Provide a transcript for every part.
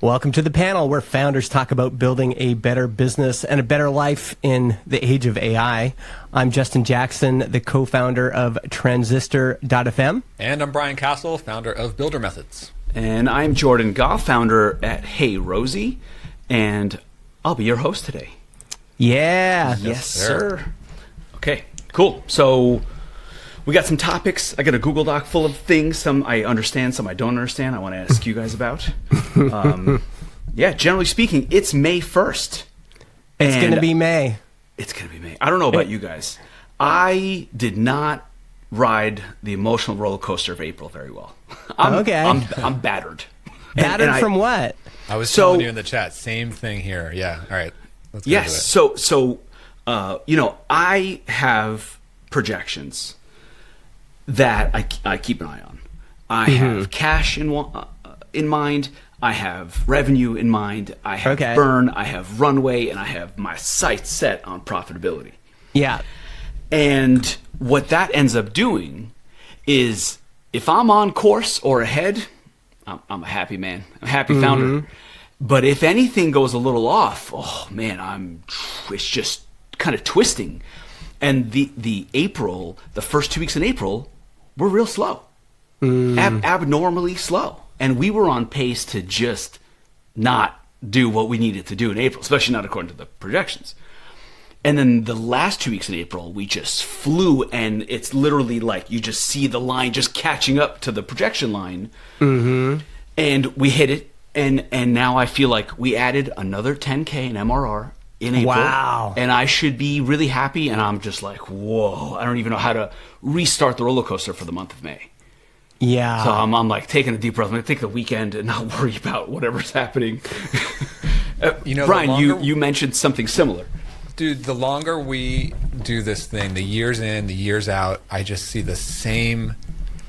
Welcome to the panel where founders talk about building a better business and a better life in the age of AI. I'm Justin Jackson, the co-founder of Transistor.fm. And I'm Brian Castle, founder of Builder Methods. And I'm Jordan Goff, founder at Hey Rosie, and I'll be your host today. Yeah. Yes, sir. Okay, cool. So we got some topics. I got a Google Doc full of things. Some I understand, some I don't understand. I want to ask you guys about. Yeah, generally speaking, it's May 1st. It's going to be May. It's going to be May. I don't know about you guys. I did not ride the emotional roller coaster of April very well. I'm battered. Battered from what? I was telling you in the chat, same thing here. Yeah, all right. Let's go yes, I have projections that I keep an eye on. I have cash in mind. I have revenue in mind. I have burn. I have runway, and I have my sights set on profitability. Yeah. And what that ends up doing is, if I'm on course or ahead, I'm a happy man. I'm a happy founder. But if anything goes a little off, oh man, it's just kind of twisting. And the first 2 weeks in April were real slow, abnormally slow. And we were on pace to just not do what we needed to do in April, especially not according to the projections. And then the last 2 weeks in April, we just flew, and it's literally like you just see the line just catching up to the projection line. And we hit it, and now I feel like we added another 10K in MRR in April. Wow. And I should be really happy, and I'm just like, whoa, I don't even know how to restart the roller coaster for the month of May. Yeah. So I'm like taking a deep breath. I'm going to take the weekend and not worry about whatever's happening. Brian, you mentioned something similar. Dude, the longer we do this thing, the years in, the years out, I just see the same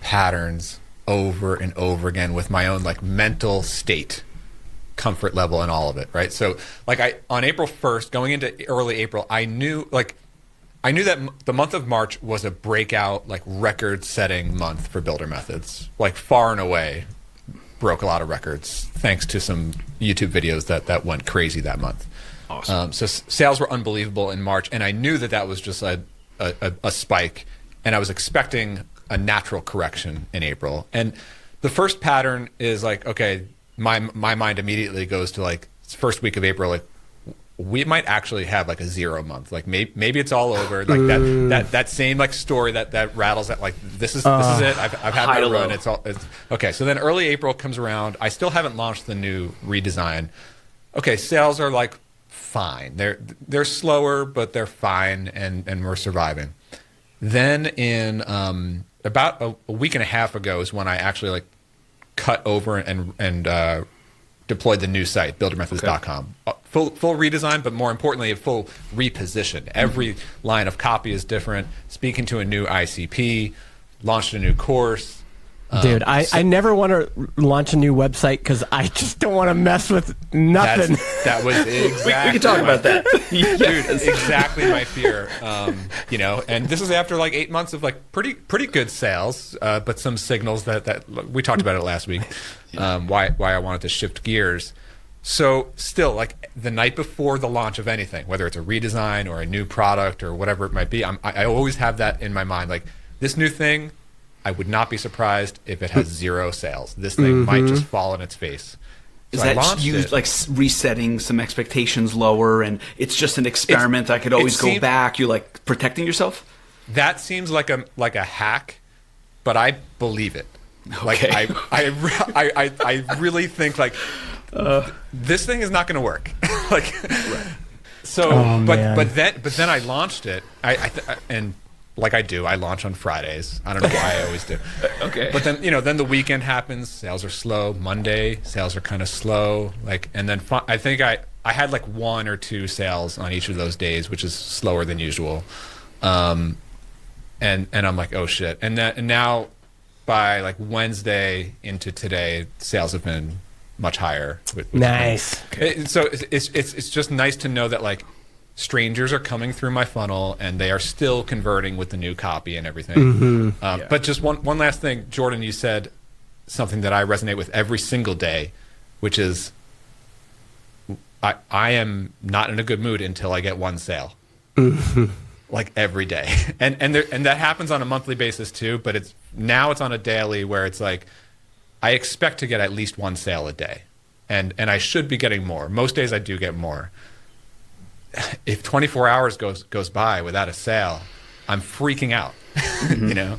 patterns over and over again with my own mental state, comfort level, and all of it, right? So on April 1st, going into early April, I knew that the month of March was a breakout, record-setting month for Builder Methods. Far and away, broke a lot of records thanks to some YouTube videos that went crazy that month. Awesome. So sales were unbelievable in March, and I knew that was just a spike, and I was expecting a natural correction in April. And the first pattern is my mind immediately goes to first week of April, we might actually have a 0 month. Maybe it's all over. That same story that rattles that this is it. I've had my run. It's okay. So then early April comes around. I still haven't launched the new redesign. Okay, sales are fine. They're slower, but they're fine, and we're surviving. Then in about a week and a half ago is when I actually cut over and deployed the new site, buildermethods.com. Full redesign, but more importantly, a full reposition. Every line of copy is different. Speaking to a new ICP, launched a new course. Dude, I never want to launch a new website because I just don't want to mess with nothing. That was exactly. we can talk about that. Dude, exactly my fear. And this is after 8 months of pretty good sales, but some signals that we talked about it last week. Why I wanted to shift gears. So still, the night before the launch of anything, whether it's a redesign or a new product or whatever it might be, I always have that in my mind. This new thing, I would not be surprised if it has 0 sales. This thing might just fall on its face. Is that you resetting some expectations lower, and it's just an experiment? I could always go back. You're protecting yourself. That seems like a hack, but I believe it. Okay. I really think this thing is not going to work. Right. So, but then I launched it. I launch on Fridays. I don't know why I always do. Okay. But then, then the weekend happens. Sales are slow. Monday, sales are kind of slow. And then I think I had 1 or 2 sales on each of those days, which is slower than usual. And I'm like, oh shit. And now by Wednesday into today, sales have been much higher. Nice. So it's just nice to know that strangers are coming through my funnel and they are still converting with the new copy and everything. But just one last thing, Jordan, you said something that I resonate with every single day, which is I am not in a good mood until I get one sale. Like every day. And that happens on a monthly basis too, but it's on a daily where it's like I expect to get at least one sale a day. And I should be getting more. Most days I do get more. If 24 hours goes by without a sale, I'm freaking out. You know?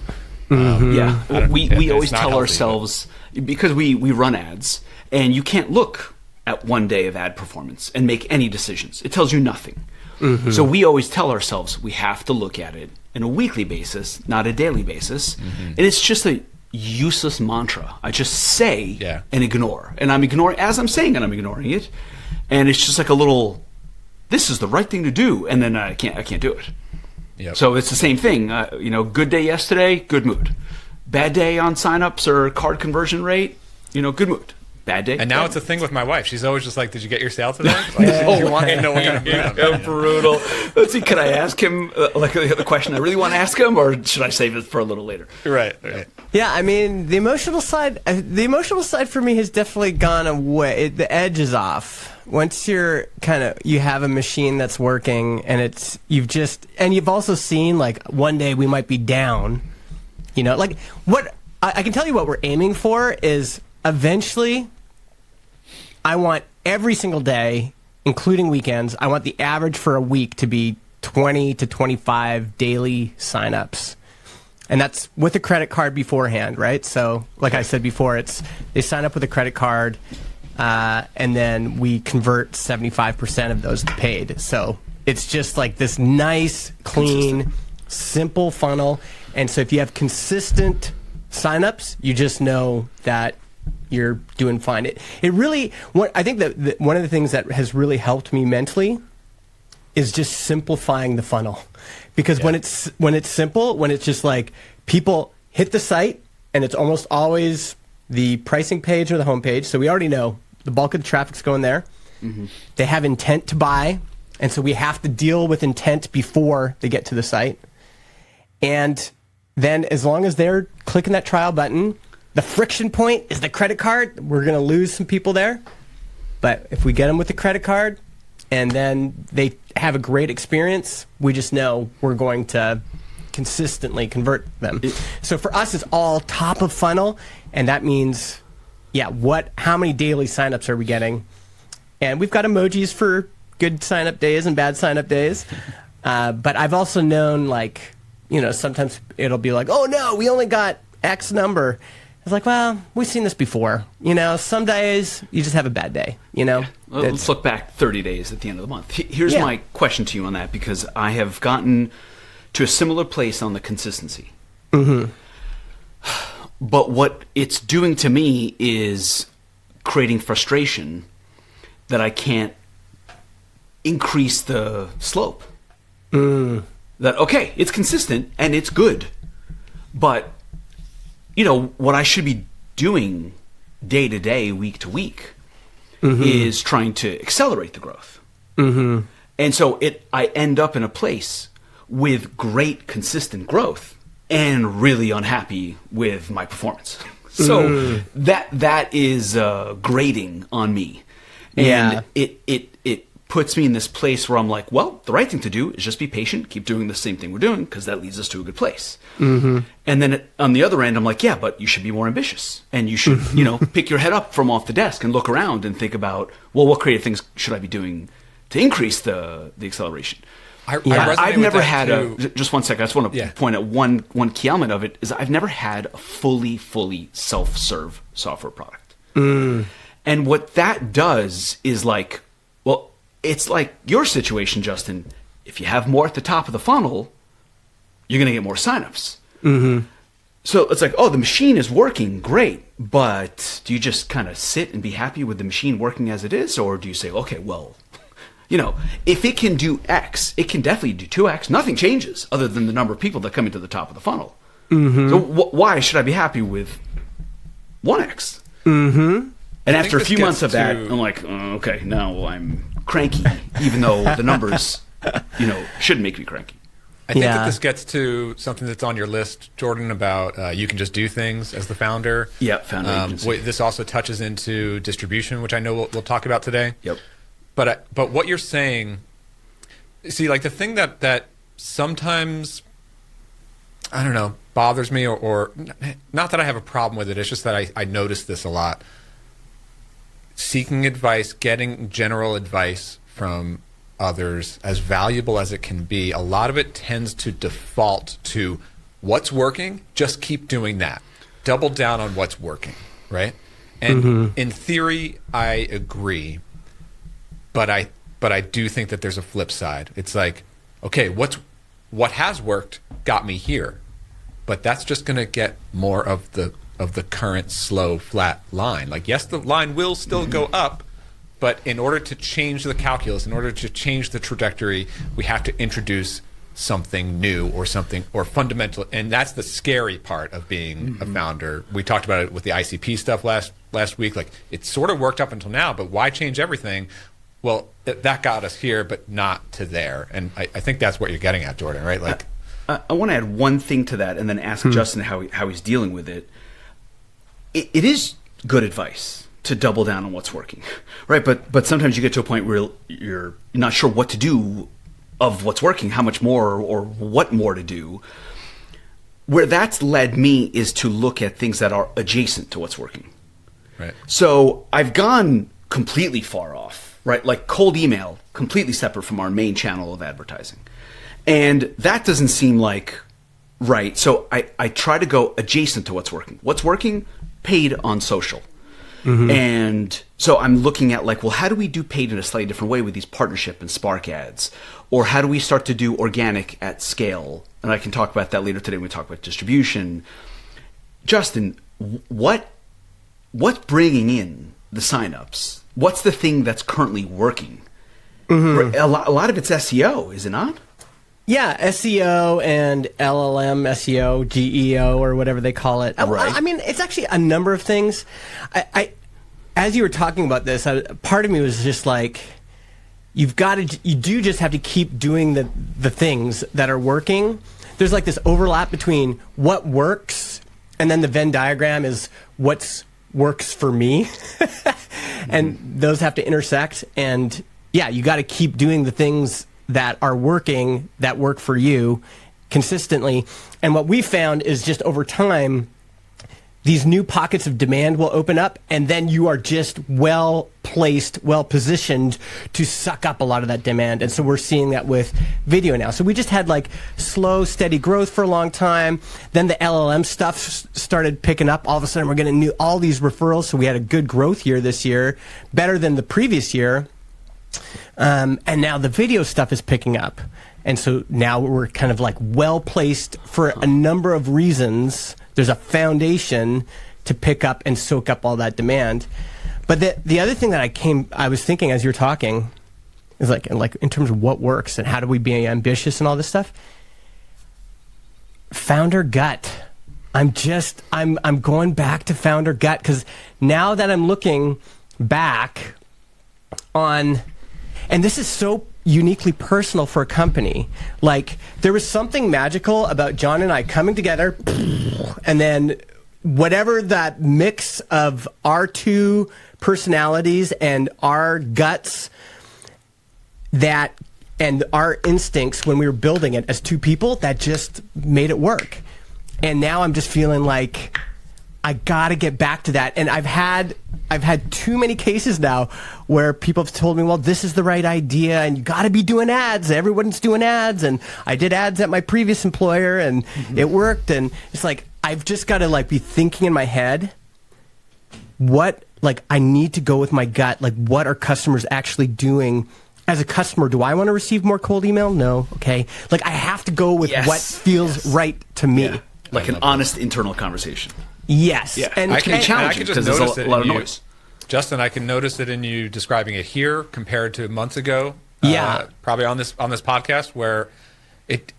Yeah. We always tell healthy, ourselves, because we run ads, and you can't look at one day of ad performance and make any decisions. It tells you nothing. So we always tell ourselves we have to look at it on a weekly basis, not a daily basis. And it's just a useless mantra. I just say and ignore. And I'm ignoring, as I'm saying it, I'm ignoring it. And it's just like a little, this is the right thing to do. And then I can't do it. Yep. So it's the same thing. Good day yesterday, good mood. Bad day on signups or card conversion rate, good mood. Bad day. And now it's a thing with my wife. She's always just like, "Did you get your sale today?" Like, she wants to know what kind of mood I'm in. Brutal. Let's see. Can I ask him the question I really want to ask him, or should I save it for a little later? Right. Yeah, I mean, the emotional side for me has definitely gone away. The edge is off. Once you have a machine that's working, and you've also seen, like, one day we might be down. Like, what I can tell you what we're aiming for is eventually I want every single day, including weekends, I want the average for a week to be 20 to 25 daily signups. And that's with a credit card beforehand, right? So, like I said before, they sign up with a credit card, and then we convert 75% of those to paid. So it's just like this nice, clean, simple funnel. And so if you have consistent signups, you just know that you're doing fine. It really, I think that one of the things that has really helped me mentally is just simplifying the funnel. Because when it's simple, when it's just like people hit the site and it's almost always the pricing page or the homepage, so we already know the bulk of the traffic's going there. They have intent to buy, and so we have to deal with intent before they get to the site. And then as long as they're clicking that trial button, the friction point is the credit card. We're going to lose some people there. But if we get them with the credit card and then they have a great experience, we just know we're going to consistently convert them. So for us, it's all top of funnel. And that means, how many daily signups are we getting? And we've got emojis for good sign-up days and bad sign-up days. But I've also known, sometimes it'll be like, oh, no, we only got X number. It's like, well, we've seen this before. Some days you just have a bad day, Well, let's look back 30 days at the end of the month. Here's my question to you on that, because I have gotten to a similar place on the consistency. But what it's doing to me is creating frustration that I can't increase the slope. That, okay, it's consistent and it's good, but what I should be doing day to day, week to week, is trying to accelerate the growth. And so I end up in a place with great, consistent growth and really unhappy with my performance. So that is grating on me. And it puts me in this place where I'm like, well, the right thing to do is just be patient, keep doing the same thing we're doing, because that leads us to a good place. And then on the other end, I'm like, yeah, but you should be more ambitious. And you should, pick your head up from off the desk and look around and think about, well, what creative things should I be doing to increase the acceleration? I've never had just one second. I just want to point out one key element of it is I've never had a fully self-serve software product. And what that does is it's like your situation, Justin. If you have more at the top of the funnel, you're going to get more signups. So it's like, oh, the machine is working great, but do you just kind of sit and be happy with the machine working as it is? Or do you say, okay, well, if it can do X, it can definitely do 2X. Nothing changes other than the number of people that come into the top of the funnel. So why should I be happy with 1X? And after a few months of that, I'm like, okay, now I'm cranky, even though the numbers, shouldn't make me cranky. I think that this gets to something that's on your list, Jordan, about you can just do things as the founder. Yeah, founder agency. This also touches into distribution, which I know we'll talk about today. Yep. But what you're saying, see, like the thing that sometimes, I don't know, bothers me, or not that I have a problem with it, it's just that I notice this a lot. Seeking advice, getting general advice from others, as valuable as it can be, a lot of it tends to default to what's working, just keep doing that. Double down on what's working, right? And in theory, I agree, but I do think that there's a flip side. It's like, okay, what has worked got me here, but that's just going to get more of the current slow, flat line. Like, yes, the line will still go up, but in order to change the calculus, in order to change the trajectory, we have to introduce something new or fundamental. And that's the scary part of being a founder. We talked about it with the ICP stuff last week. Like, it sort of worked up until now, but why change everything? Well, that got us here, but not to there. And I think that's what you're getting at, Jordan, right? Like, I want to add one thing to that and then ask Justin how he's dealing with it. It is good advice to double down on what's working, right? But sometimes you get to a point where you're not sure what to do of what's working, how much more or what more to do. Where that's led me is to look at things that are adjacent to what's working. right. So I've gone completely far off, right? Like cold email, completely separate from our main channel of advertising. And that doesn't seem like right. So I try to go adjacent to what's working. What's working? Paid on social. And so I'm looking at like, well, how do we do paid in a slightly different way with these partnership and Spark ads? Or how do we start to do organic at scale? And I can talk about that later today when we talk about distribution. Justin, what's bringing in the signups? What's the thing that's currently working? A lot of it's SEO, is it not? Yeah, SEO and LLM SEO, GEO, or whatever they call it. Right. I mean, it's actually a number of things. I as you were talking about this, part of me was just like, you do just have to keep doing the things that are working. There's like this overlap between what works, and then the Venn diagram is what works for me, and those have to intersect. And yeah, you got to keep doing the things that are working, that work for you consistently. And what we found is just over time, these new pockets of demand will open up, and then you are just well placed, well positioned to suck up a lot of that demand. And so we're seeing that with video now. So we just had like slow, steady growth for a long time. Then the LLM stuff started picking up. All of a sudden, we're getting all these referrals. So we had a good growth year this year, better than the previous year. And now the video stuff is picking up. And so now we're kind of like well placed for a number of reasons. There's a foundation to pick up and soak up all that demand. But the other thing that I was thinking as you're talking is like in terms of what works and how do we be ambitious and all this stuff. Founder gut. I'm going back to founder gut, because now that I'm looking back on, and this is so uniquely personal for a company. Like, there was something magical about John and I coming together, and then whatever that mix of our two personalities and our guts and our instincts when we were building it as two people, that just made it work. And now I'm just feeling like I gotta get back to that. And I've had too many cases now where people have told me, well, this is the right idea and you gotta be doing ads. Everyone's doing ads. And I did ads at my previous employer and it worked. And it's like, I've just gotta like be thinking in my head, I need to go with my gut. Like, what are customers actually doing? As a customer, do I want to receive more cold email? No. Okay. Like, I have to go with what feels right to me. Yeah. Like an honest internal conversation. Yes. Yeah. And it can be challenging because there's a lot of noise. Justin, I can notice it in you describing it here compared to months ago. Yeah. Probably on this podcast, where it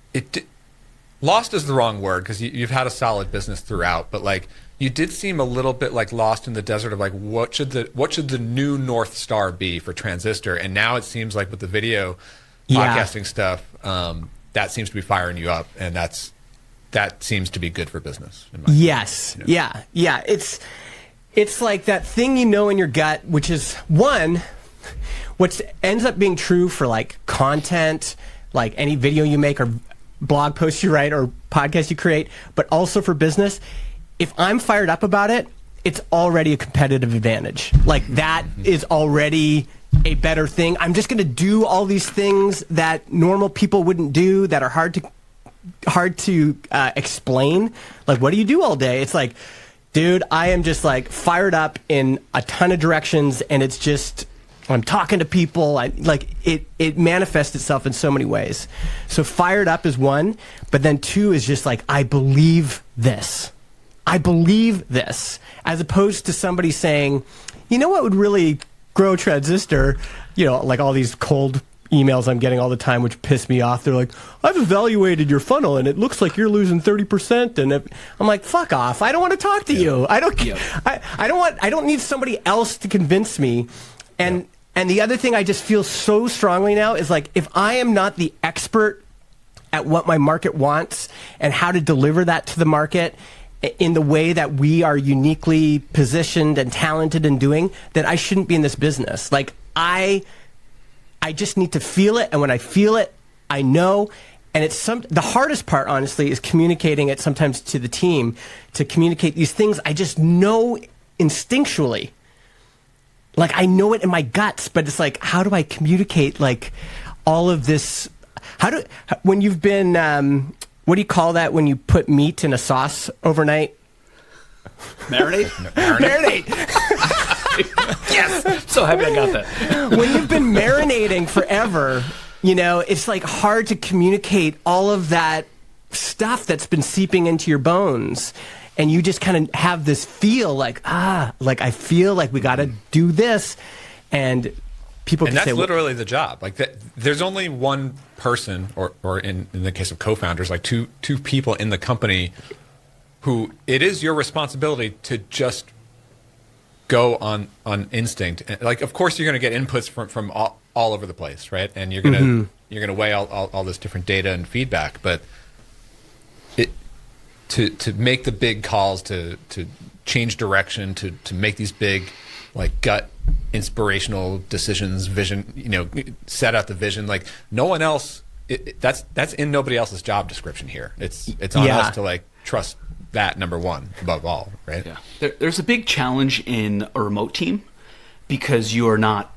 lost is the wrong word, because you've had a solid business throughout, but like you did seem a little bit like lost in the desert of like what should the new North Star be for Transistor. And now it seems like with the video podcasting stuff, that seems to be firing you up, and that seems to be good for business. Yes. Yeah. It's like that thing in your gut, which is one, what ends up being true for like content, like any video you make or blog posts you write or podcast you create, but also for business, if I'm fired up about it, it's already a competitive advantage. Like that is already a better thing. I'm just going to do all these things that normal people wouldn't do, that are hard to explain. Like, what do you do all day? It's like, dude, I am just like fired up in a ton of directions, and it's just, I'm talking to people. It manifests itself in so many ways. So fired up is one, but then two is just like, I believe this. I believe this, as opposed to somebody saying, you know what would really grow Transistor? You know, like all these cold emails I'm getting all the time, which piss me off. They're like, I've evaluated your funnel and it looks like you're losing 30%. And I'm like, fuck off. I don't want to talk to you. I don't, I don't need somebody else to convince me. And the other thing I just feel so strongly now is like, if I am not the expert at what my market wants and how to deliver that to the market in the way that we are uniquely positioned and talented in doing, then I shouldn't be in this business. Like, I just need to feel it, and when I feel it, I know. And the hardest part, honestly, is communicating it sometimes to the team, to communicate these things I just know instinctually. Like, I know it in my guts, but it's like, how do I communicate like all of this? When you've been what do you call that when you put meat in a sauce overnight? Marinate? Marinate. Yes. So happy I got that. When you've been marinating forever, you know, it's like hard to communicate all of that stuff that's been seeping into your bones. And you just kind of have this feel like, like I feel like we got to do this. And people can that's say, literally the job. Like there's only one person, or in the case of co-founders, like two people in the company who it is your responsibility to just go on instinct. Like, of course, you're going to get inputs from all over the place, right? And you're gonna weigh all this different data and feedback, but to make the big calls, to change direction, to make these big, like, gut inspirational decisions, vision, you know, set out the vision. Like, no one else, that's in nobody else's job description here. It's on us to like trust that, number one, above all, right? Yeah. There's a big challenge in a remote team because you're not,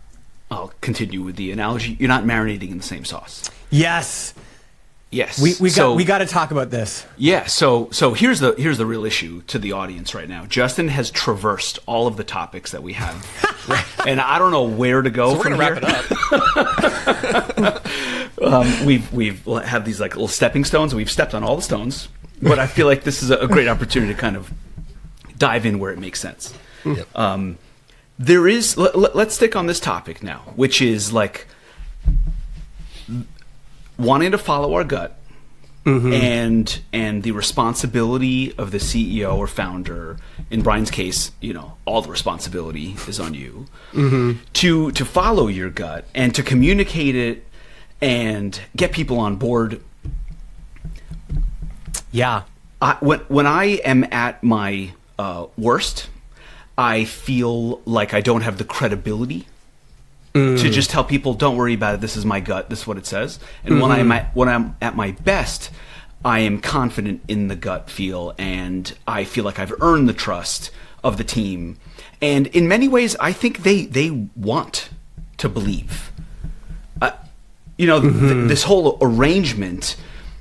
I'll continue with the analogy, you're not marinating in the same sauce. Yes. Yes. We got to talk about this. Yeah. So here's the real issue to the audience right now. Justin has traversed all of the topics that we have, and I don't know where to go. So we're going to wrap it up. We've had these like little stepping stones. We've stepped on all the stones, but I feel like this is a great opportunity to kind of dive in where it makes sense. Yep. There is. Let's stick on this topic now, which is like wanting to follow our gut, and the responsibility of the CEO or founder. In Brian's case, you know, all the responsibility is on you to follow your gut and to communicate it and get people on board. Yeah. When I am at my worst, I feel like I don't have the credibility to just tell people, don't worry about it, this is my gut, this is what it says. And when I'm at my best, I am confident in the gut feel, and I feel like I've earned the trust of the team. And in many ways, I think they want to believe. This whole arrangement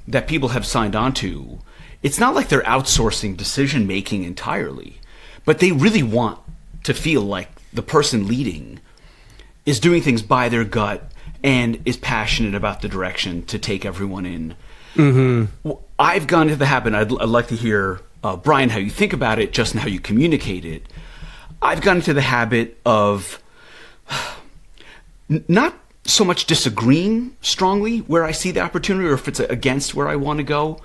that people have signed on to, it's not like they're outsourcing decision making entirely, but they really want to feel like the person leading is doing things by their gut and is passionate about the direction to take everyone in. I've gone into the habit, I'd like to hear, Brian, how you think about it, Justin, how you communicate it. I've gone into the habit of not so much disagreeing strongly where I see the opportunity or if it's against where I want to go.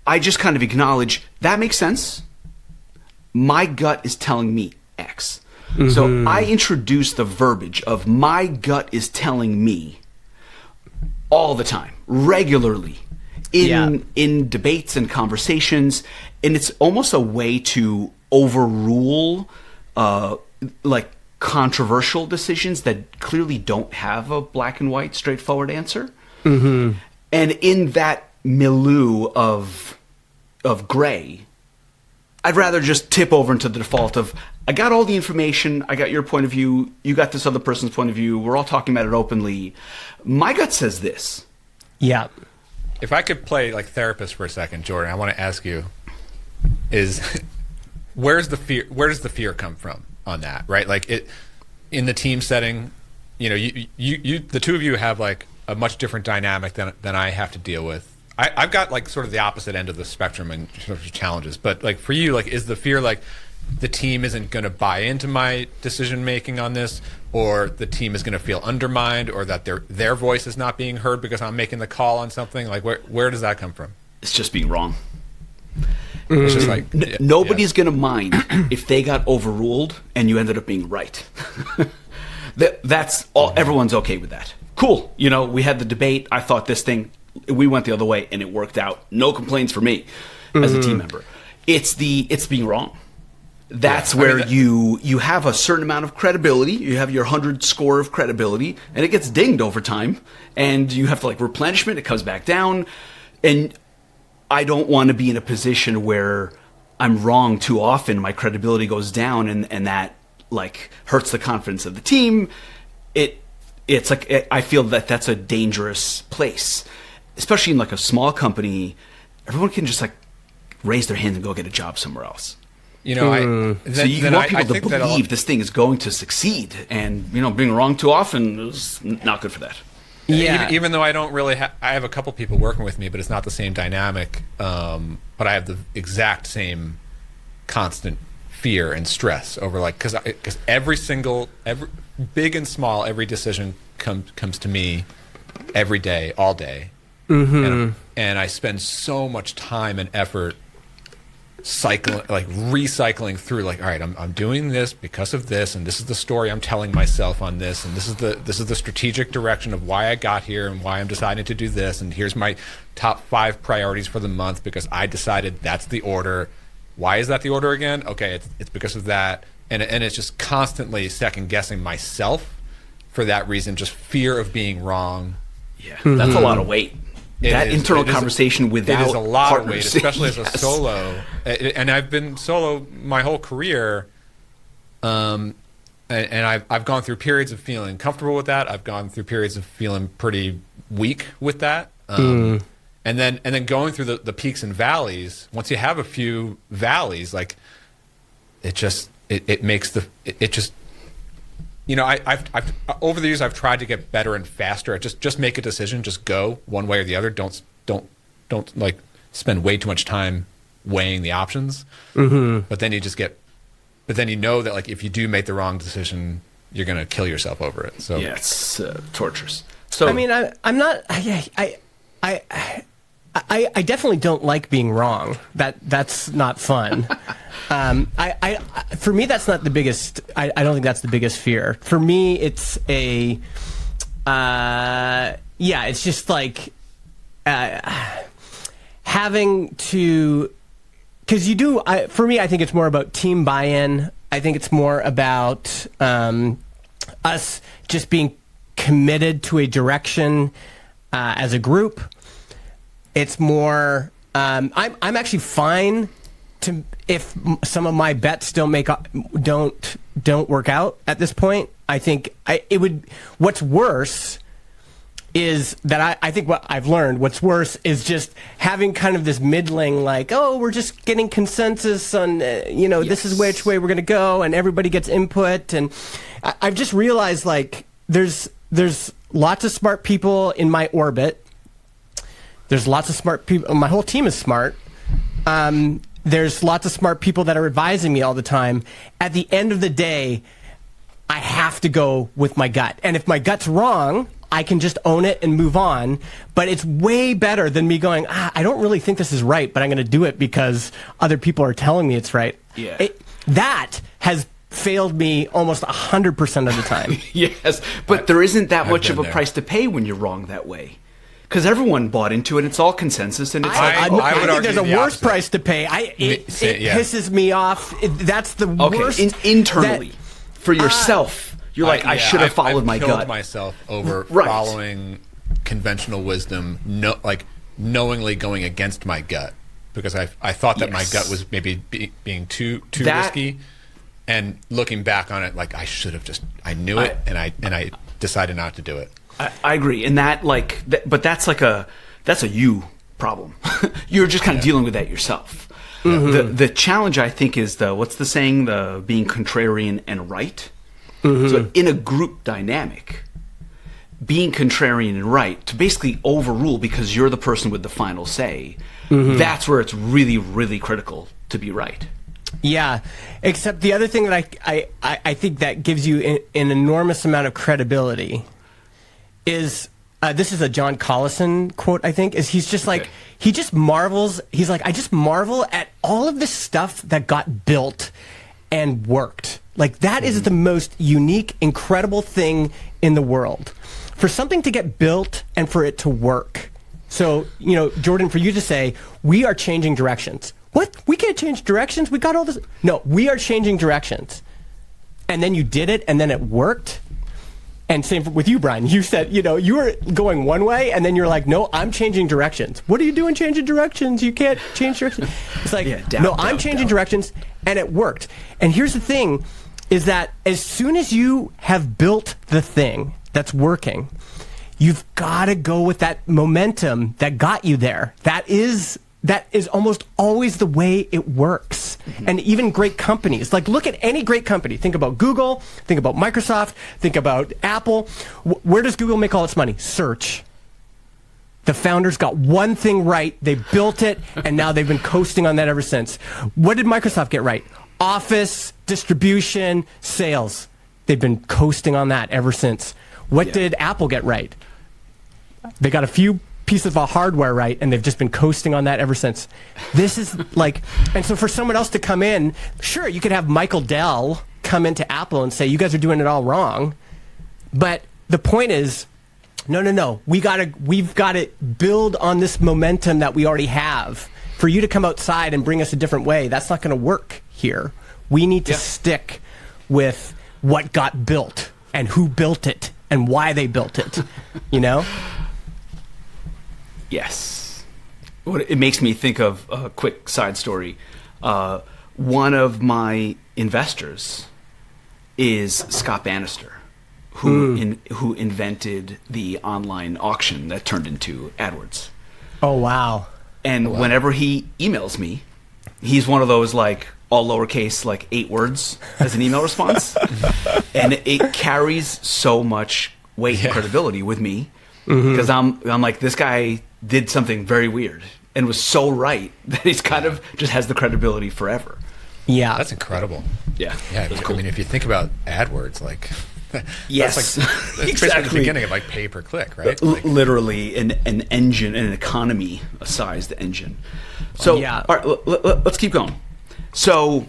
I just kind of acknowledge, that makes sense. My gut is telling me X. So I introduce the verbiage of my gut is telling me all the time, regularly, in debates and conversations. And it's almost a way to overrule like controversial decisions that clearly don't have a black and white, straightforward answer. Mm-hmm. And in that milieu of gray, I'd rather just tip over into the default of, I got all the information, I got your point of view, you got this other person's point of view, we're all talking about it openly. My gut says this. Yeah. If I could play like therapist for a second, Jordan, I want to ask you, is where does the fear come from on that, right? Like in the team setting, you the two of you have like a much different dynamic than I have to deal with. I've got like sort of the opposite end of the spectrum in terms of challenges, but like for you, like is the fear like the team isn't going to buy into my decision making on this, or the team is going to feel undermined, or that their voice is not being heard because I'm making the call on something? Like where does that come from? It's just being wrong. It's just like nobody's going to mind if they got overruled and you ended up being right. That's all. Everyone's okay with that. Cool. We had the debate. I thought this thing. We went the other way and it worked out. No complaints for me as a team member. It's being wrong. That's where you have a certain amount of credibility. You have your 100 score of credibility, and it gets dinged over time, and you have to like replenishment. It comes back down, and I don't want to be in a position where I'm wrong too often. My credibility goes down, and that like hurts the confidence of the team. It's like I feel that that's a dangerous place, especially in like a small company. Everyone can just like raise their hand and go get a job somewhere else. So you want people to believe this thing is going to succeed, and being wrong too often is not good for that. Yeah. Even though I don't really I have a couple people working with me, but it's not the same dynamic. But I have the exact same constant fear and stress over like because every big and small, every decision comes to me every day, all day, and I spend so much time and effort recycling through like, all right, I'm doing this because of this, and this is the story I'm telling myself on this, and this is the strategic direction of why I got here and why I'm deciding to do this, and here's my top 5 priorities for the month because I decided that's the order. Why is that the order again? Okay, it's because of that, and it's just constantly second guessing myself for that reason, just fear of being wrong. Yeah, that's a lot of weight. Internal conversation without it is a lot partners. of weight, especially as a Yes. solo. And I've been solo my whole career, and I've gone through periods of feeling comfortable with that. I've gone through periods of feeling pretty weak with that. And then going through the peaks and valleys. Once you have a few valleys, like it makes I've over the years I've tried to get better and faster at just make a decision, just go one way or the other. Don't like spend way too much time weighing the options. But then you know that like if you do make the wrong decision, you're gonna kill yourself over it. So yeah, it's torturous. So I mean, I'm not. I definitely don't like being wrong. That's not fun. For me, that's not the biggest. I don't think that's the biggest fear. For me, it's it's just like having to, because you do. For me, I think it's more about team buy-in. I think it's more about us just being committed to a direction as a group. It's more. I'm actually fine if some of my bets don't work out at this point. I think it would. What's worse is that I think what I've learned. What's worse is just having kind of this middling, like, oh, we're just getting consensus on, this is which way we're going to go, and everybody gets input. And I've just realized like there's lots of smart people in my orbit. There's lots of smart people. My whole team is smart. There's lots of smart people that are advising me all the time. At the end of the day, I have to go with my gut. And if my gut's wrong, I can just own it and move on. But it's way better than me going, I don't really think this is right, but I'm going to do it because other people are telling me it's right. Yeah. That has failed me almost 100% of the time. Yes, but there isn't that I've much been of a there. price to pay when you're wrong that way. Because everyone bought into it. It's all consensus, and it's I would think argue there's a the worse opposite. price to pay. It pisses me off. That's the worst. internally. for yourself. You're like, I should have followed my gut. I've killed myself over Right. following conventional wisdom, knowingly going against my gut, because I thought that my gut was maybe being too risky, and looking back on it, like I should have I knew it, and I decided not to do it. I agree, and but that's a you problem. You're just kind of dealing with that yourself. Mm-hmm. The challenge, I think, is what's the saying? The being contrarian and right. Mm-hmm. So in a group dynamic, being contrarian and right to basically overrule because you're the person with the final say, that's where it's really, really critical to be right. Yeah, except the other thing that I think that gives you an enormous amount of credibility is, this is a John Collison quote, I think, is he's just like, he just marvels, he's like, I just marvel at all of this stuff that got built and worked. Like, that is the most unique, incredible thing in the world. For something to get built and for it to work. So, Jordan, for you to say, we are changing directions. What? We can't change directions? We got all this. No, we are changing directions. And then you did it, and then it worked. And same with you, Brian. You said, you were going one way, and then you're like, no, I'm changing directions. What are you doing changing directions? You can't change directions. It's like, I'm changing directions, and it worked. And here's the thing, is that as soon as you have built the thing that's working, you've got to go with that momentum that got you there. That is almost always the way it works. Mm-hmm. And even great companies, like look at any great company. Think about Google, think about Microsoft, think about Apple. Where does Google make all its money? Search. The founders got one thing right, they built it, and now they've been coasting on that ever since. What did Microsoft get right? Office, distribution, sales. They've been coasting on that ever since. What did Apple get right? They got a few pieces of hardware right, and they've just been coasting on that ever since. This is like, and so for someone else to come in, sure, you could have Michael Dell come into Apple and say, you guys are doing it all wrong. But the point is, no, we've got to build on this momentum that we already have. For you to come outside and bring us a different way, that's not going to work here. We need to stick with what got built and who built it and why they built it, Yes. It makes me think of a quick side story. One of my investors is Scott Bannister, who invented the online auction that turned into AdWords. Oh, wow. And whenever he emails me, he's one of those like all lowercase, like 8 words as an email response. And it carries so much weight and credibility with me because I'm like, this guy did something very weird and was so right that he's kind of just has the credibility forever. Yeah. That's incredible. Yeah. Cool. I mean, if you think about AdWords, like, yes, that's basically the beginning of like pay per click, right? Literally an engine, an economy-sized engine. So, all right, let's keep going. So,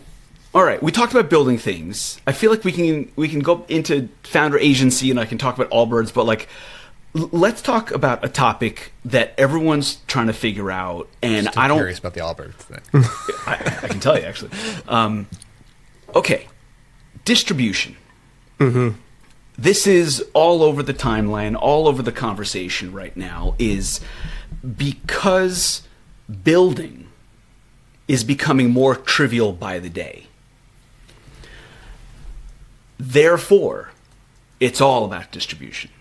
all right, we talked about building things. I feel like we can go into founder agency, and I can talk about Allbirds, but like, let's talk about a topic that everyone's trying to figure out, and I'm curious about the Allbirds thing. I can tell you actually. Okay, distribution. Mm-hmm. This is all over the timeline, all over the conversation right now, is because building is becoming more trivial by the day. Therefore, it's all about distribution.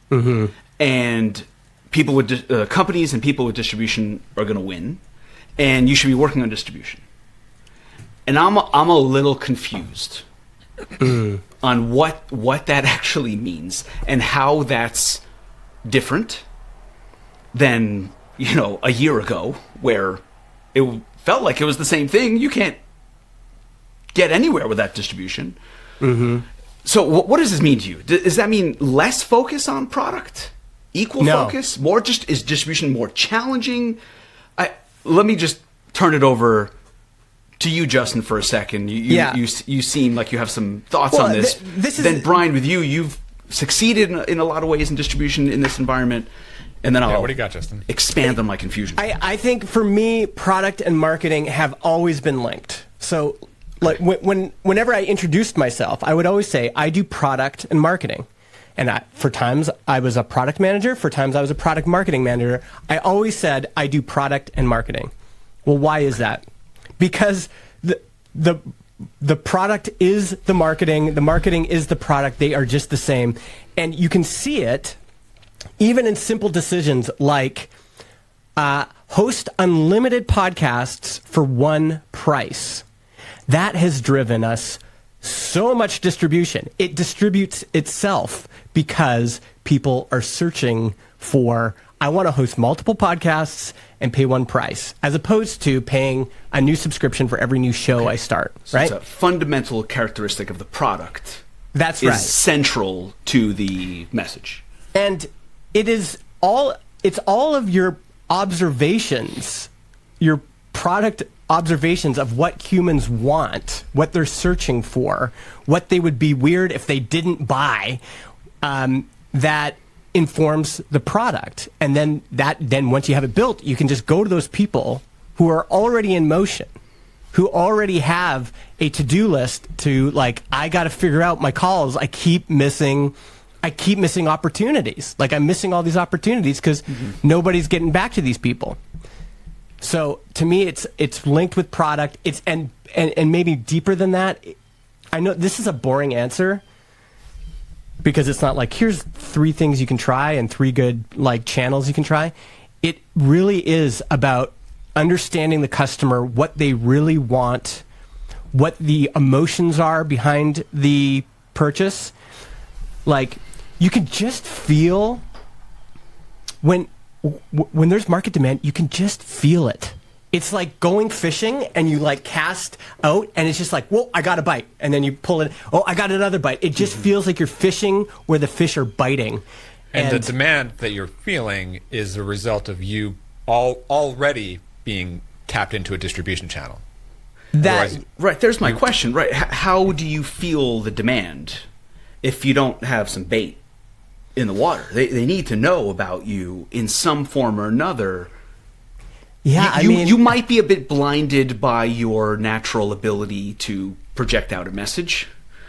Mm-hmm. And people with companies and people with distribution are going to win, and you should be working on distribution. And I'm a little confused on what that actually means and how that's different than a year ago, where it felt like it was the same thing. You can't get anywhere without distribution. Mm-hmm. So what does this mean to you? Does that mean less focus on product? Equal focus? More? Just is distribution more challenging? Let me just turn it over to you, Justin, for a second. You seem like you have some thoughts on this. Then Brian, with you've succeeded in a lot of ways in distribution in this environment. And then I'll what do you got, Justin? Expand on my confusion. I think for me, product and marketing have always been linked. So like whenever I introduced myself, I would always say I do product and marketing. And for times I was a product manager, for times I was a product marketing manager. I always said I do product and marketing. Well, why is that? Because the product is the marketing is the product. They are just the same. And you can see it even in simple decisions like host unlimited podcasts for one price. That has driven us so much distribution. It distributes itself because people are searching for, I want to host multiple podcasts and pay one price, as opposed to paying a new subscription for every new show I start, so right? It's a fundamental characteristic of the product. That's is right. Central to the message. And it's all of your observations, your product observations of what humans want, what they're searching for, what they would be weird if they didn't buy, that informs the product. And then once you have it built, you can just go to those people who are already in motion, who already have a to-do list to, like, I got to figure out my calls. I keep missing opportunities. Like, I'm missing all these opportunities because nobody's getting back to these people. So to me, it's linked with product. It's and maybe deeper than that. I know this is a boring answer because it's not like here's 3 things you can try and 3 good like channels you can try. It really is about understanding the customer, what they really want, what the emotions are behind the purchase. Like, you can just feel when there's market demand, you can just feel it. It's like going fishing and you like cast out and it's just like, whoa, I got a bite. And then you pull it. Oh, I got another bite. It just feels like you're fishing where the fish are biting. And the demand that you're feeling is a result of you already being tapped into a distribution channel. Right. There's my question. Right. How do you feel the demand if you don't have some bait in the water? They need to know about you in some form or another. Yeah, you might be a bit blinded by your natural ability to project out a message.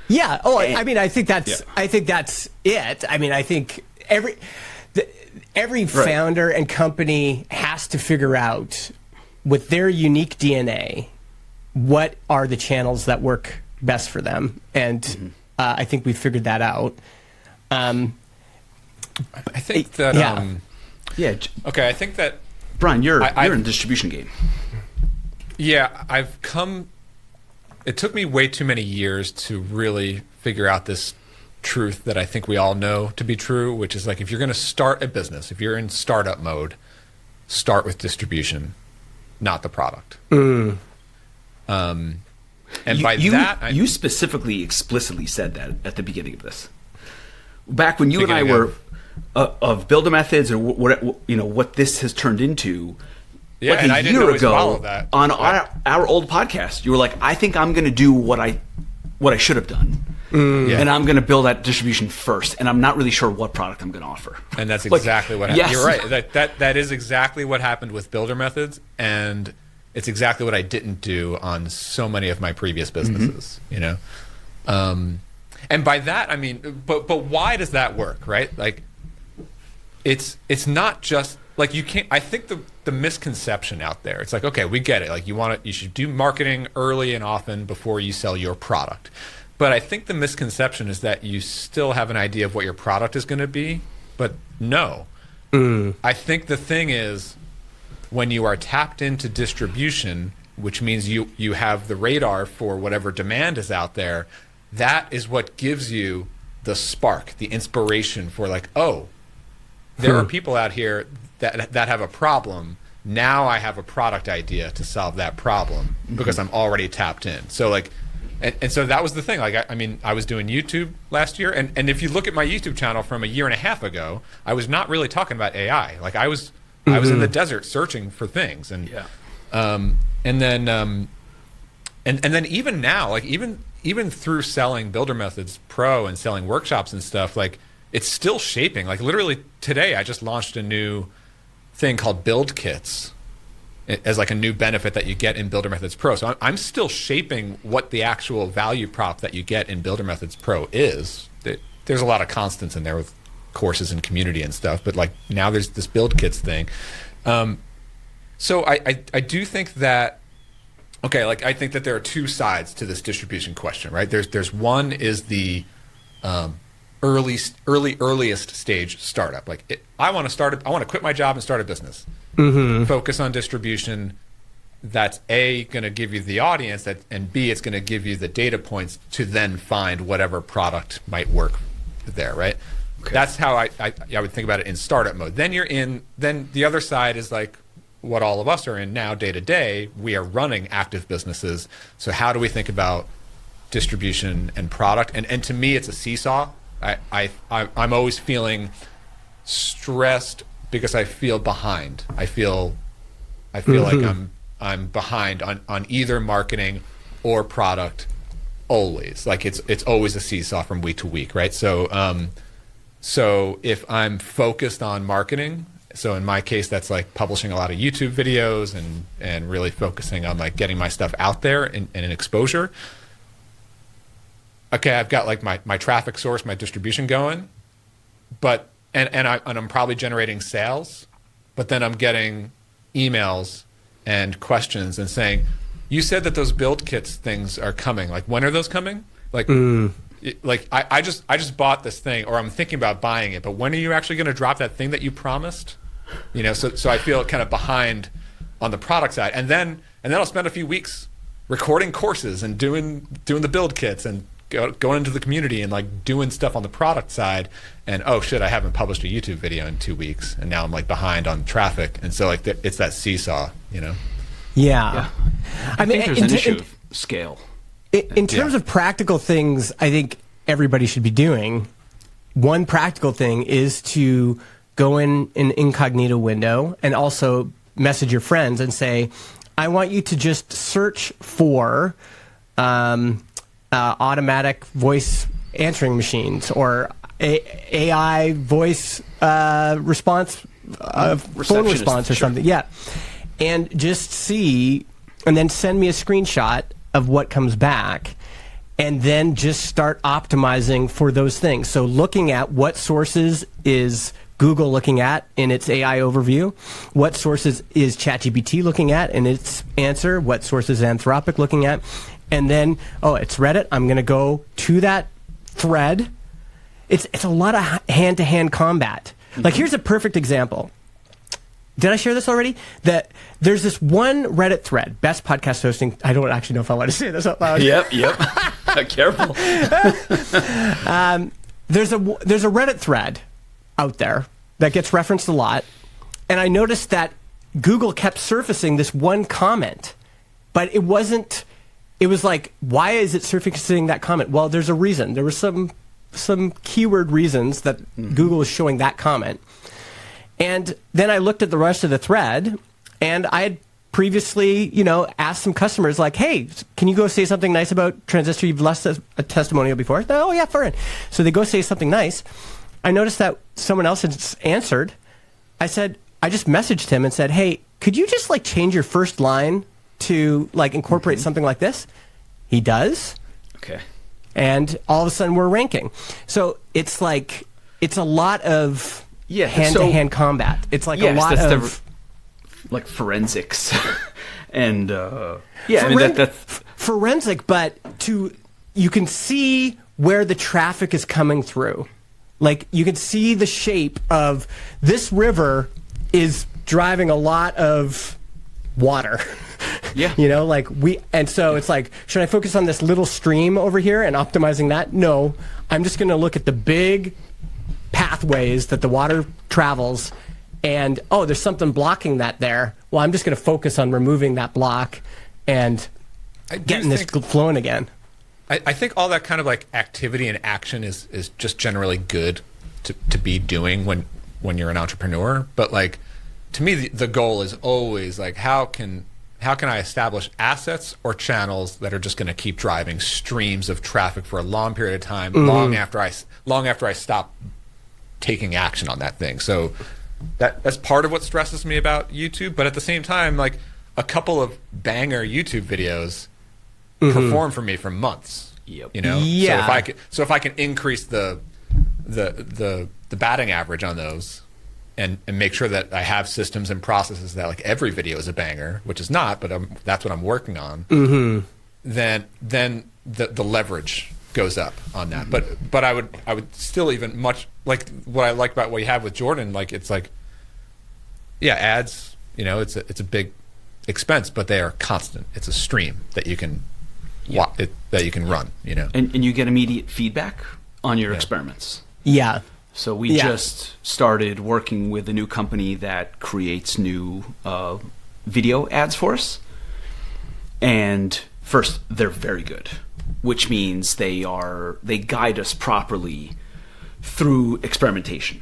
Yeah. Oh, I think that's it. I mean, I think every founder and company has to figure out with their unique DNA what are the channels that work best for them, and I think we figured that out. I think that. Okay, I think that. Brian, you're in the distribution game. Yeah, it took me way too many years to really figure out this truth that I think we all know to be true, which is like, if you're going to start a business, if you're in startup mode, start with distribution, not the product. And you specifically, explicitly said that at the beginning of this. Back when you and I were of builder methods, or what this has turned into. Yeah, like and a I didn't year always ago follow that. On our old podcast, you were like, I think I'm going to do what I should have done. And I'm going to build that distribution first, and I'm not really sure what product I'm going to offer. And that's exactly what happened. Yes. You're right. That is exactly what happened with builder methods, and it's exactly what I didn't do on so many of my previous businesses. And by that I mean, but why does that work, right? Like, it's not just like you can't. I think the misconception out there, it's like, okay, we get it. Like, you should do marketing early and often before you sell your product. But I think the misconception is that you still have an idea of what your product is going to be. But no, I think the thing is, when you are tapped into distribution, which means you have the radar for whatever demand is out there, that is what gives you the spark, the inspiration for like, oh, there are people out here that have a problem. Now I have a product idea to solve that problem because I'm already tapped in. So like, and so that was the thing. Like, I was doing YouTube last year, and if you look at my YouTube channel from a year and a half ago, I was not really talking about AI. Like, I was in the desert searching for things, and then even now, like even through selling Builder Methods Pro and selling workshops and stuff, like, it's still shaping. Like, literally today, I just launched a new thing called Build Kits, as like a new benefit that you get in Builder Methods Pro. So I'm still shaping what the actual value prop that you get in Builder Methods Pro is. There's a lot of constants in there with courses and community and stuff, but like now there's this build kits thing. So I do think that, okay, like I think that there are two sides to this distribution question, right? There's one is the earliest stage startup. Like I want to quit my job and start a business. Focus on distribution. That's A, going to give you the audience, and B, it's going to give you the data points to then find whatever product might work there, right? Okay. That's how I would think about it in startup mode. Then the other side is like what all of us are in now, day to day. We are running active businesses. So how do we think about distribution and product? And to me, it's a seesaw. I'm always feeling stressed because I feel behind. I feel like I'm behind on either marketing or product always. Like it's always a seesaw from week to week, right? So if I'm focused on marketing, so in my case that's like publishing a lot of YouTube videos and really focusing on like getting my stuff out there and an exposure. Okay, I've got like my traffic source, my distribution going, but and I'm probably generating sales, but then I'm getting emails and questions and saying, you said that those build kits things are coming. Like, when are those coming? Like, I just bought this thing, or I'm thinking about buying it, but when are you actually going to drop that thing that you promised? You know, so I feel kind of behind on the product side, and then I'll spend a few weeks recording courses and doing the build kits and going into the community and like doing stuff on the product side, and oh shit, I haven't published a YouTube video in 2 weeks, and now I'm like behind on traffic, and so like it's that seesaw, you know. Yeah. I mean, there's an issue of scale. In terms of practical things, I think everybody should be doing. One practical thing is to go in an incognito window and also message your friends and say, I want you to just search for automatic voice answering machines or AI voice response, phone response or something. Yeah. And just see, and then send me a screenshot of what comes back, and then just start optimizing for those things. So looking at what sources is Google looking at in its AI overview, what sources is ChatGPT looking at in its answer, what sources is Anthropic looking at, and then, oh, it's Reddit, I'm going to go to that thread. It's a lot of hand-to-hand combat. Like, here's a perfect example. Did I share this already? That there's this one Reddit thread, best podcast hosting. I don't actually know if I want to say this out loud. Yep. Careful. There's a Reddit thread out there that gets referenced a lot, and I noticed that Google kept surfacing this one comment, but it wasn't. It was like, why is it surfacing that comment? Well, there's a reason. There were some keyword reasons that Google is showing that comment. And then I looked at the rest of the thread, and I had previously, asked some customers like, hey, can you go say something nice about Transistor? You've left a testimonial before. Oh, yeah, fine. So they go say something nice. I noticed that someone else had answered. I just messaged him and said, hey, could you just like change your first line to like incorporate something like this? He does. Okay. And all of a sudden we're ranking. So it's like, it's a lot of hand-to-hand combat. It's like a lot of like forensics. And that's forensic, but you can see where the traffic is coming through. Like, you can see the shape of this river is driving a lot of water. Yeah. And so it's like, should I focus on this little stream over here and optimizing that? No, I'm just going to look at the big pathways that the water travels, and there's something blocking that there. Well, I'm just going to focus on removing that block and getting this flowing again. I think all that kind of like activity and action is just generally good to be doing when you're an entrepreneur. But like, to me, the goal is always like, how can I establish assets or channels that are just going to keep driving streams of traffic for a long period of time, long after I stop taking action on that thing. So that's part of what stresses me about YouTube. But at the same time, like, a couple of banger YouTube videos perform for me for months. Yep. You know, Yeah. so if I can increase the batting average on those, and make sure that I have systems and processes that like every video is a banger, which is not, but that's what I'm working on. Then the leverage goes up on that. But I would still even much like what I like about what you have with Jordan. Like it's like, yeah, ads. You know, it's a big expense, but they are constant. It's a stream that you can that you can run. You know, and you get immediate feedback on your experiments. Yeah. So we just started working with a new company that creates new video ads for us. And first, they're very good, which means they guide us properly through experimentation.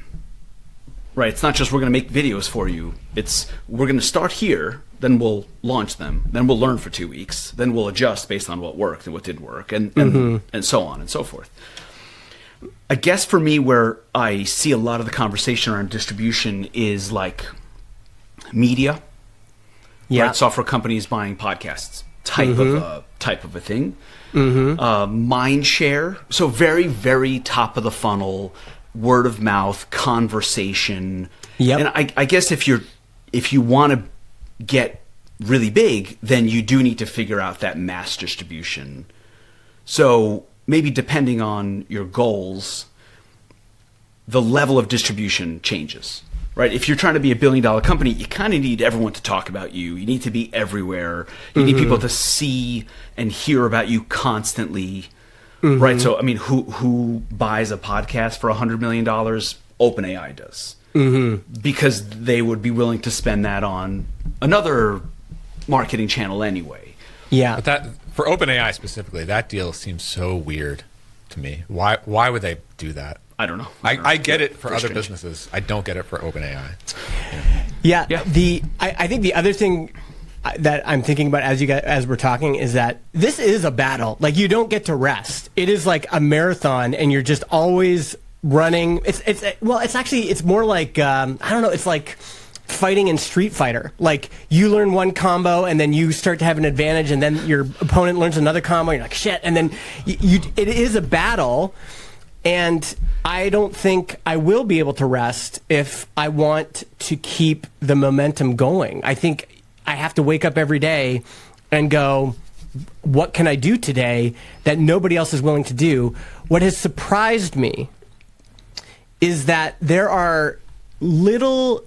Right? It's not just we're going to make videos for you. It's we're going to start here, then we'll launch them, then we'll learn for 2 weeks, then we'll adjust based on what worked and what didn't work, and so on and so forth. I guess for me, where I see a lot of the conversation around distribution is like media, right? Software companies buying podcasts, type of a thing. Mind share, so very, very top of the funnel, word of mouth, conversation. And I guess if you want to get really big, then you do need to figure out that mass distribution. So maybe depending on your goals, the level of distribution changes, right? If you're trying to be $1 billion company, you kind of need everyone to talk about you. You need to be everywhere. You need people to see and hear about you constantly, right? So, I mean, who buys a podcast for $100 million? OpenAI does. Because they would be willing to spend that on another marketing channel anyway. Yeah. But that, for OpenAI specifically, that deal seems so weird to me. Why would they do that? I don't know. I get it for other businesses. I don't get it for OpenAI. Yeah. I think the other thing that I'm thinking about as we're talking is that this is a battle. Like, you don't get to rest. It is like a marathon, and you're just always running. It's more like I don't know. It's like fighting in Street Fighter. Like, you learn one combo, and then you start to have an advantage, and then your opponent learns another combo. You're like, shit, and then it is a battle. And I don't think I will be able to rest if I want to keep the momentum going. I think I have to wake up every day and go, what can I do today that nobody else is willing to do? What has surprised me is that there are little,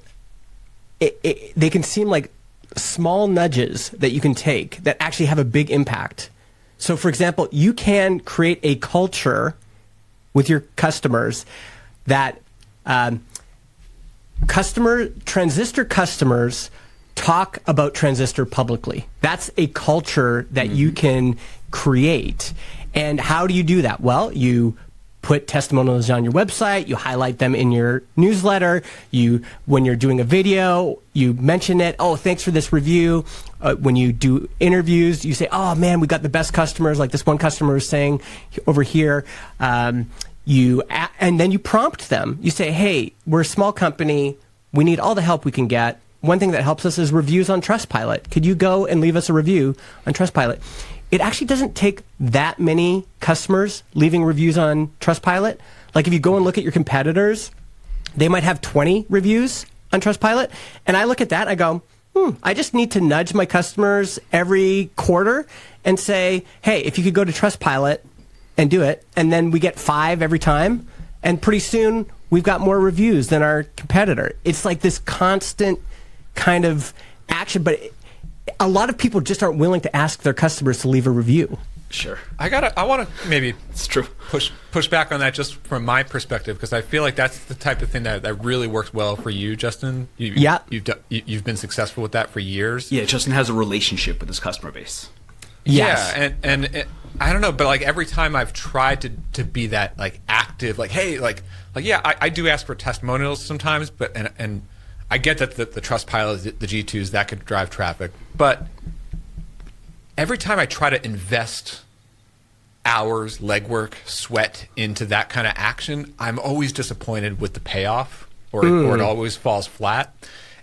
they can seem like small nudges that you can take that actually have a big impact. So, for example, you can create a culture with your customers that Transistor customers talk about Transistor publicly. That's a culture that you can create. And how do you do that? Well, you put testimonials on your website, you highlight them in your newsletter, when you're doing a video, you mention it. Oh, thanks for this review. When you do interviews, you say, oh man, we got the best customers, like this one customer was saying over here. And then you prompt them. You say, hey, we're a small company. We need all the help we can get. One thing that helps us is reviews on Trustpilot. Could you go and leave us a review on Trustpilot? It actually doesn't take that many customers leaving reviews on Trustpilot. Like, if you go and look at your competitors, they might have 20 reviews on Trustpilot. And I look at that and I go, I just need to nudge my customers every quarter and say, hey, if you could go to Trustpilot and do it, and then we get 5 every time, and pretty soon we've got more reviews than our competitor. It's like this constant kind of action, but a lot of people just aren't willing to ask their customers to leave a review. Sure. I want to maybe it's true. push back on that just from my perspective, because I feel like that's the type of thing that really works well for you, Justin. You've been successful with that for years. Yeah, Justin has a relationship with his customer base. Yes. Yeah, and I don't know, but like every time I've tried to be that like active, like, hey, like yeah, I do ask for testimonials sometimes, but and I get that the Trustpilot, the G2s, that could drive traffic, but every time I try to invest hours, legwork, sweat into that kind of action, I'm always disappointed with the payoff, or it always falls flat.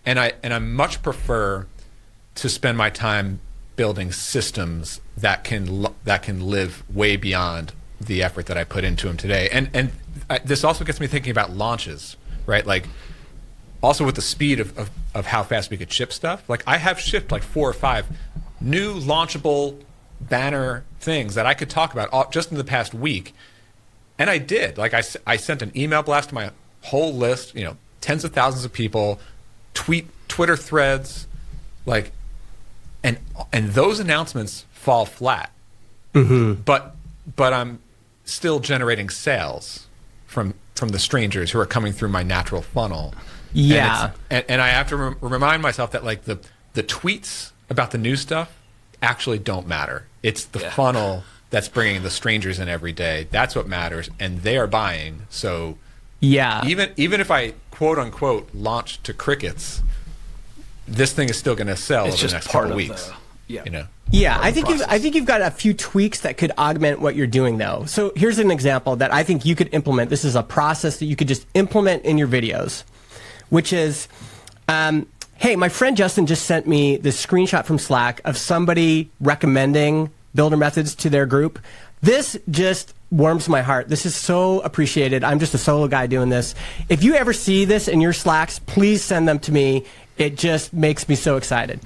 And I much prefer to spend my time building systems that can live way beyond the effort that I put into them today. And this also gets me thinking about launches, right? Like, also with the speed of how fast we could ship stuff. Like, I have shipped like 4 or 5 new launchable banner things that I could talk about just in the past week. And I did. Like, I sent an email blast to my whole list, tens of thousands of people, Twitter threads, like, and those announcements fall flat. Mm-hmm. But I'm still generating sales from the strangers who are coming through my natural funnel. Yeah. And I have to remind myself that, like, the tweets about the new stuff actually don't matter. It's the funnel that's bringing the strangers in every day. That's what matters, and they are buying. So even if I quote unquote launch to crickets, this thing is still going to sell over the next couple of weeks. I think you've got a few tweaks that could augment what you're doing, though. So here's an example that I think you could implement. This is a process that you could just implement in your videos, which is, hey, my friend Justin just sent me this screenshot from Slack of somebody recommending builder methods to their group. This just warms my heart. This is so appreciated. I'm just a solo guy doing this. If you ever see this in your Slacks, please send them to me. It just makes me so excited.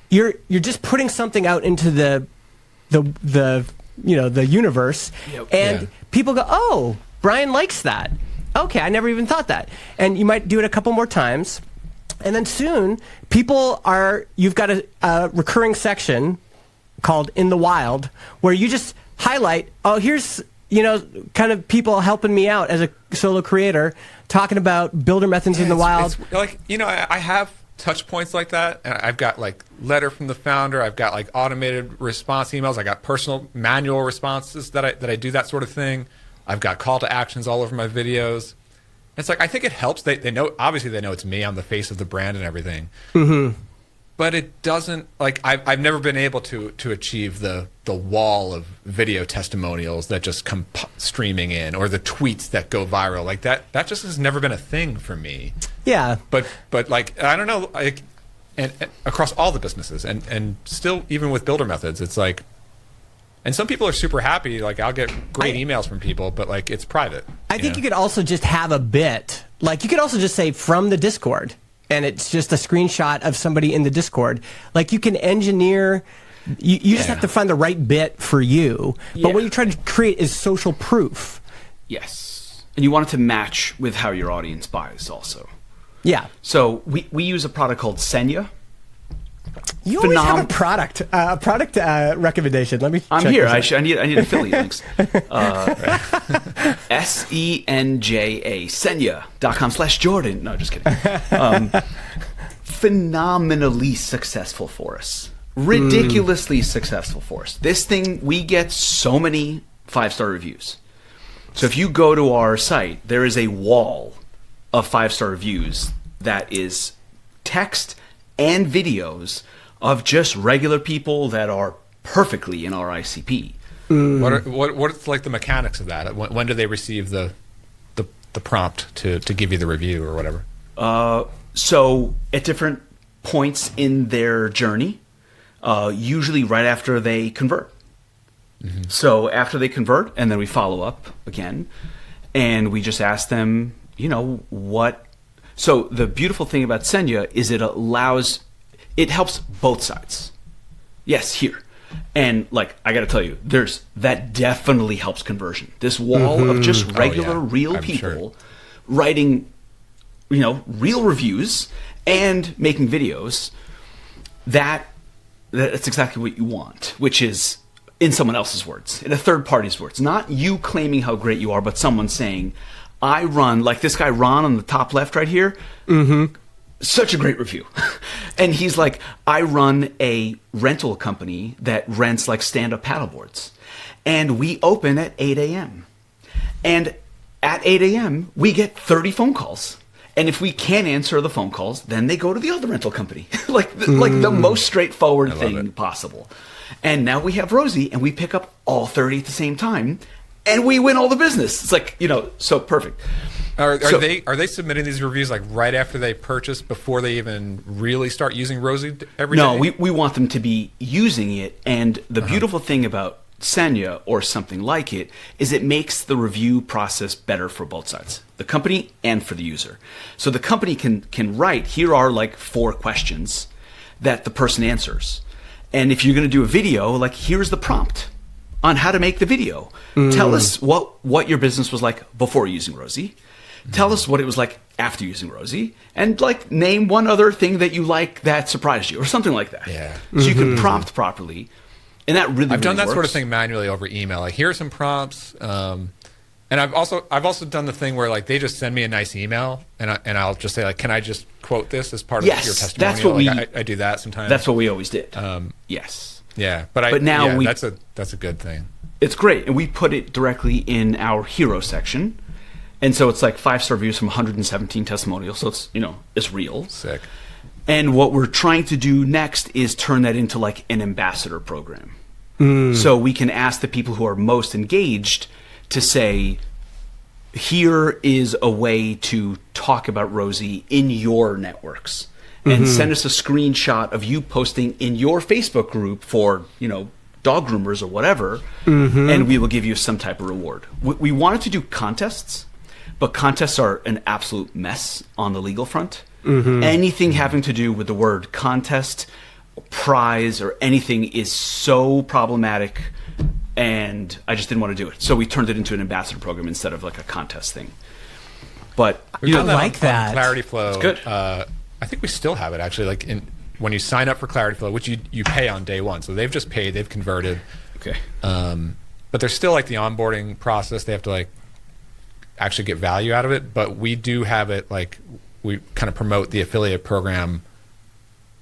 You're just putting something out into the universe, and people go, oh, Brian likes that. Okay, I never even thought that. And you might do it a couple more times, and then soon you've got a recurring section called In the Wild, where you just highlight, oh, here's kind of people helping me out as a solo creator, talking about builder methods in the wild. It's like, I have touch points like that, and I've got like letter from the founder, I've got like automated response emails, I got personal manual responses that I do that sort of thing. I've got call to actions all over my videos. It's like, I think it helps. They know, obviously they know it's me, I'm the face of the brand and everything. Mm-hmm. But it doesn't, like, I've never been able to achieve the wall of video testimonials that just come streaming in, or the tweets that go viral. Like, that just has never been a thing for me. Yeah. But like, I don't know, like, and across all the businesses, and still, even with builder methods, it's like, and some people are super happy. Like, I'll get great emails from people, but like, it's private. I think you could also just have a bit. Like, you could also just say from the Discord, and it's just a screenshot of somebody in the Discord. Like, you can engineer. You just have to find the right bit for you. But what you're trying to create is social proof. Yes. And you want it to match with how your audience buys also. Yeah. So we use a product called Senja. You always have a product recommendation. Let me. I'm here. I need affiliate links. Senja. Senja.com/Jordan. No, just kidding. Phenomenally successful for us. Ridiculously successful for us. This thing, we get so many 5-star reviews. So if you go to our site, there is a wall of 5-star reviews that is text and videos of just regular people that are perfectly in our ICP. What's like the mechanics of that? When do they receive the prompt to give you the review or whatever? So at different points in their journey, usually right after they convert. Mm-hmm. So after they convert, and then we follow up again, and we just ask them, what. So the beautiful thing about Senja is it helps both sides. Yes, here. And like, I got to tell you, that definitely helps conversion. This wall of just regular, real people writing, real reviews and making videos, that's exactly what you want, which is in someone else's words, in a third party's words. Not you claiming how great you are, but someone saying, I run, like this guy Ron on the top left right here, such a great review. And he's like, I run a rental company that rents like stand-up paddleboards. And we open at 8 a.m. And at 8 a.m., we get 30 phone calls. And if we can't answer the phone calls, then they go to the other rental company. like the most straightforward thing possible. And now we have Rosie, and we pick up all 30 at the same time, and we win all the business. It's like, so perfect. Are they submitting these reviews like right after they purchase, before they even really start using Rosie every day? No, we want them to be using it. And the beautiful thing about Senja or something like it is it makes the review process better for both sides, the company and for the user. So the company can write, here are like 4 questions that the person answers. And if you're going to do a video, like here's the prompt on how to make the video. Tell us what your business was like before using Rosie. Tell us what it was like after using Rosie, and like name one other thing that you like that surprised you, or something like that. Yeah. So you can prompt properly, and that really I've done that works. sort of thing manually over email. Like, here are some prompts, and I've also done the thing where like they just send me a nice email, and I'll just say like, can I just quote this as part of your testimonial? That's what I do that sometimes. That's what we always did. Yes. Yeah, but now that's a good thing. It's great, and we put it directly in our hero section. And so it's like 5-star reviews from 117 testimonials. So it's, it's real. Sick. And what we're trying to do next is turn that into like an ambassador program. So we can ask the people who are most engaged to say, here is a way to talk about Rosie in your networks. And send us a screenshot of you posting in your Facebook group for, dog groomers or whatever. And we will give you some type of reward. We wanted to do contests. But contests are an absolute mess on the legal front. Anything having to do with the word contest, prize, or anything is so problematic, and I just didn't want to do it. So we turned it into an ambassador program instead of like a contest thing. But We've done that like on that. Clarity Flow. It's good. I think we still have it actually. Like when you sign up for Clarity Flow, which you pay on day one, so they've just paid, they've converted. Okay. But there's still like the onboarding process. They have to like actually get value out of it, but we do have it, like we kind of promote the affiliate program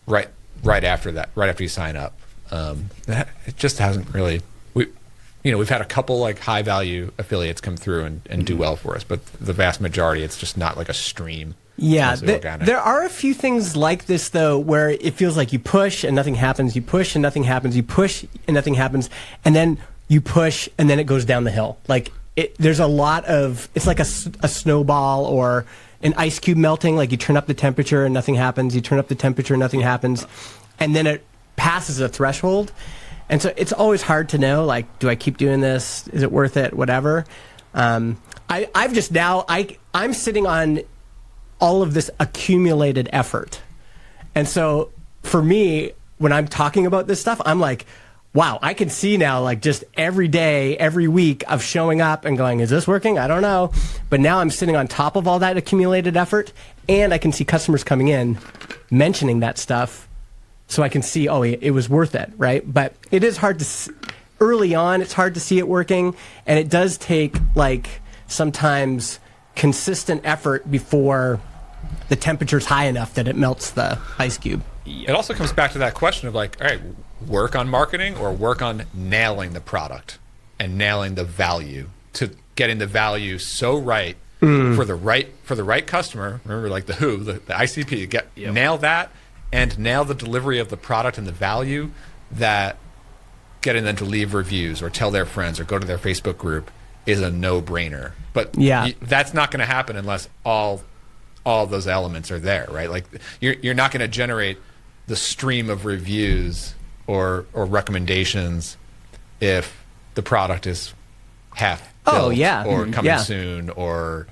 right after that, right after you sign up. It just hasn't really, we've had a couple like high value affiliates come through and do well for us, but the vast majority, it's just not like a stream. Yeah, there are a few things like this though, where it feels like you push and nothing happens, you push and nothing happens, you push and nothing happens, and then you push and then it goes down the hill. Like there's a lot of, it's like a snowball or an ice cube melting. Like you turn up the temperature and nothing happens. You turn up the temperature and nothing happens. And then it passes a threshold. And so it's always hard to know, like, do I keep doing this? Is it worth it? Whatever. I've just now, I'm sitting on all of this accumulated effort. And so for me, when I'm talking about this stuff, I'm like, wow, I can see now, like just every day, every week of showing up and going, is this working? I don't know. But now I'm sitting on top of all that accumulated effort, and I can see customers coming in mentioning that stuff. So I can see, oh, it was worth it, right? But it is hard to, early on, it's hard to see it working. And it does take like sometimes consistent effort before the temperature's high enough that it melts the ice cube. It also comes back to that question of like, all right, work on marketing or work on nailing the product and nailing the value, to getting the value so right for the right customer. Remember, like the ICP, nail that, and nail the delivery of the product and the value, that getting them to leave reviews or tell their friends or go to their Facebook group is a no-brainer. But that's not going to happen unless all of those elements are there, right? Like you're not going to generate the stream of reviews or recommendations if the product is half built or coming soon, or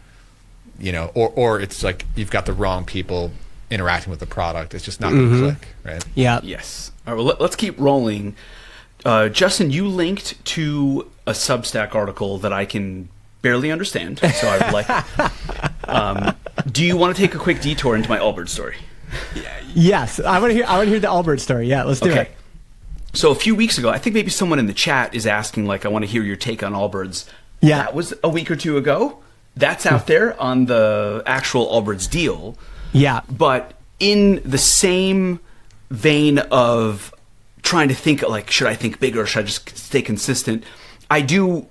or it's like you've got the wrong people interacting with the product. It's just not going to click, right? Yeah. Yes. All right, well, let's keep rolling. Justin, you linked to a Substack article that I can barely understand, so I'd like. Do you want to take a quick detour into my Allbirds story? Yes, I want to hear the Allbirds story. Yeah, let's do it. So a few weeks ago, I think maybe someone in the chat is asking, like, I want to hear your take on Allbirds. Yeah. That was a week or two ago. That's out there on the actual Allbirds deal. Yeah. But in the same vein of trying to think, like, should I think bigger or should I just stay consistent? I do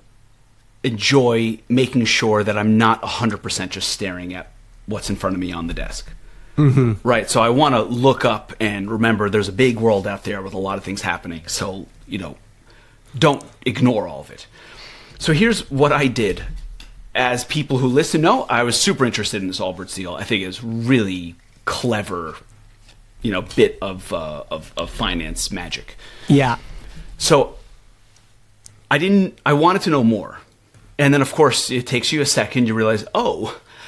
enjoy making sure that I'm not 100% just staring at what's in front of me on the desk. Right, so I want to look up and remember there's a big world out there with a lot of things happening. So, don't ignore all of it. So here's what I did as people who listen know, I was super interested in this Allbirds deal. I think it was really clever, bit of finance magic. Yeah. So I wanted to know more. And then, of course, it takes you a second. You realize,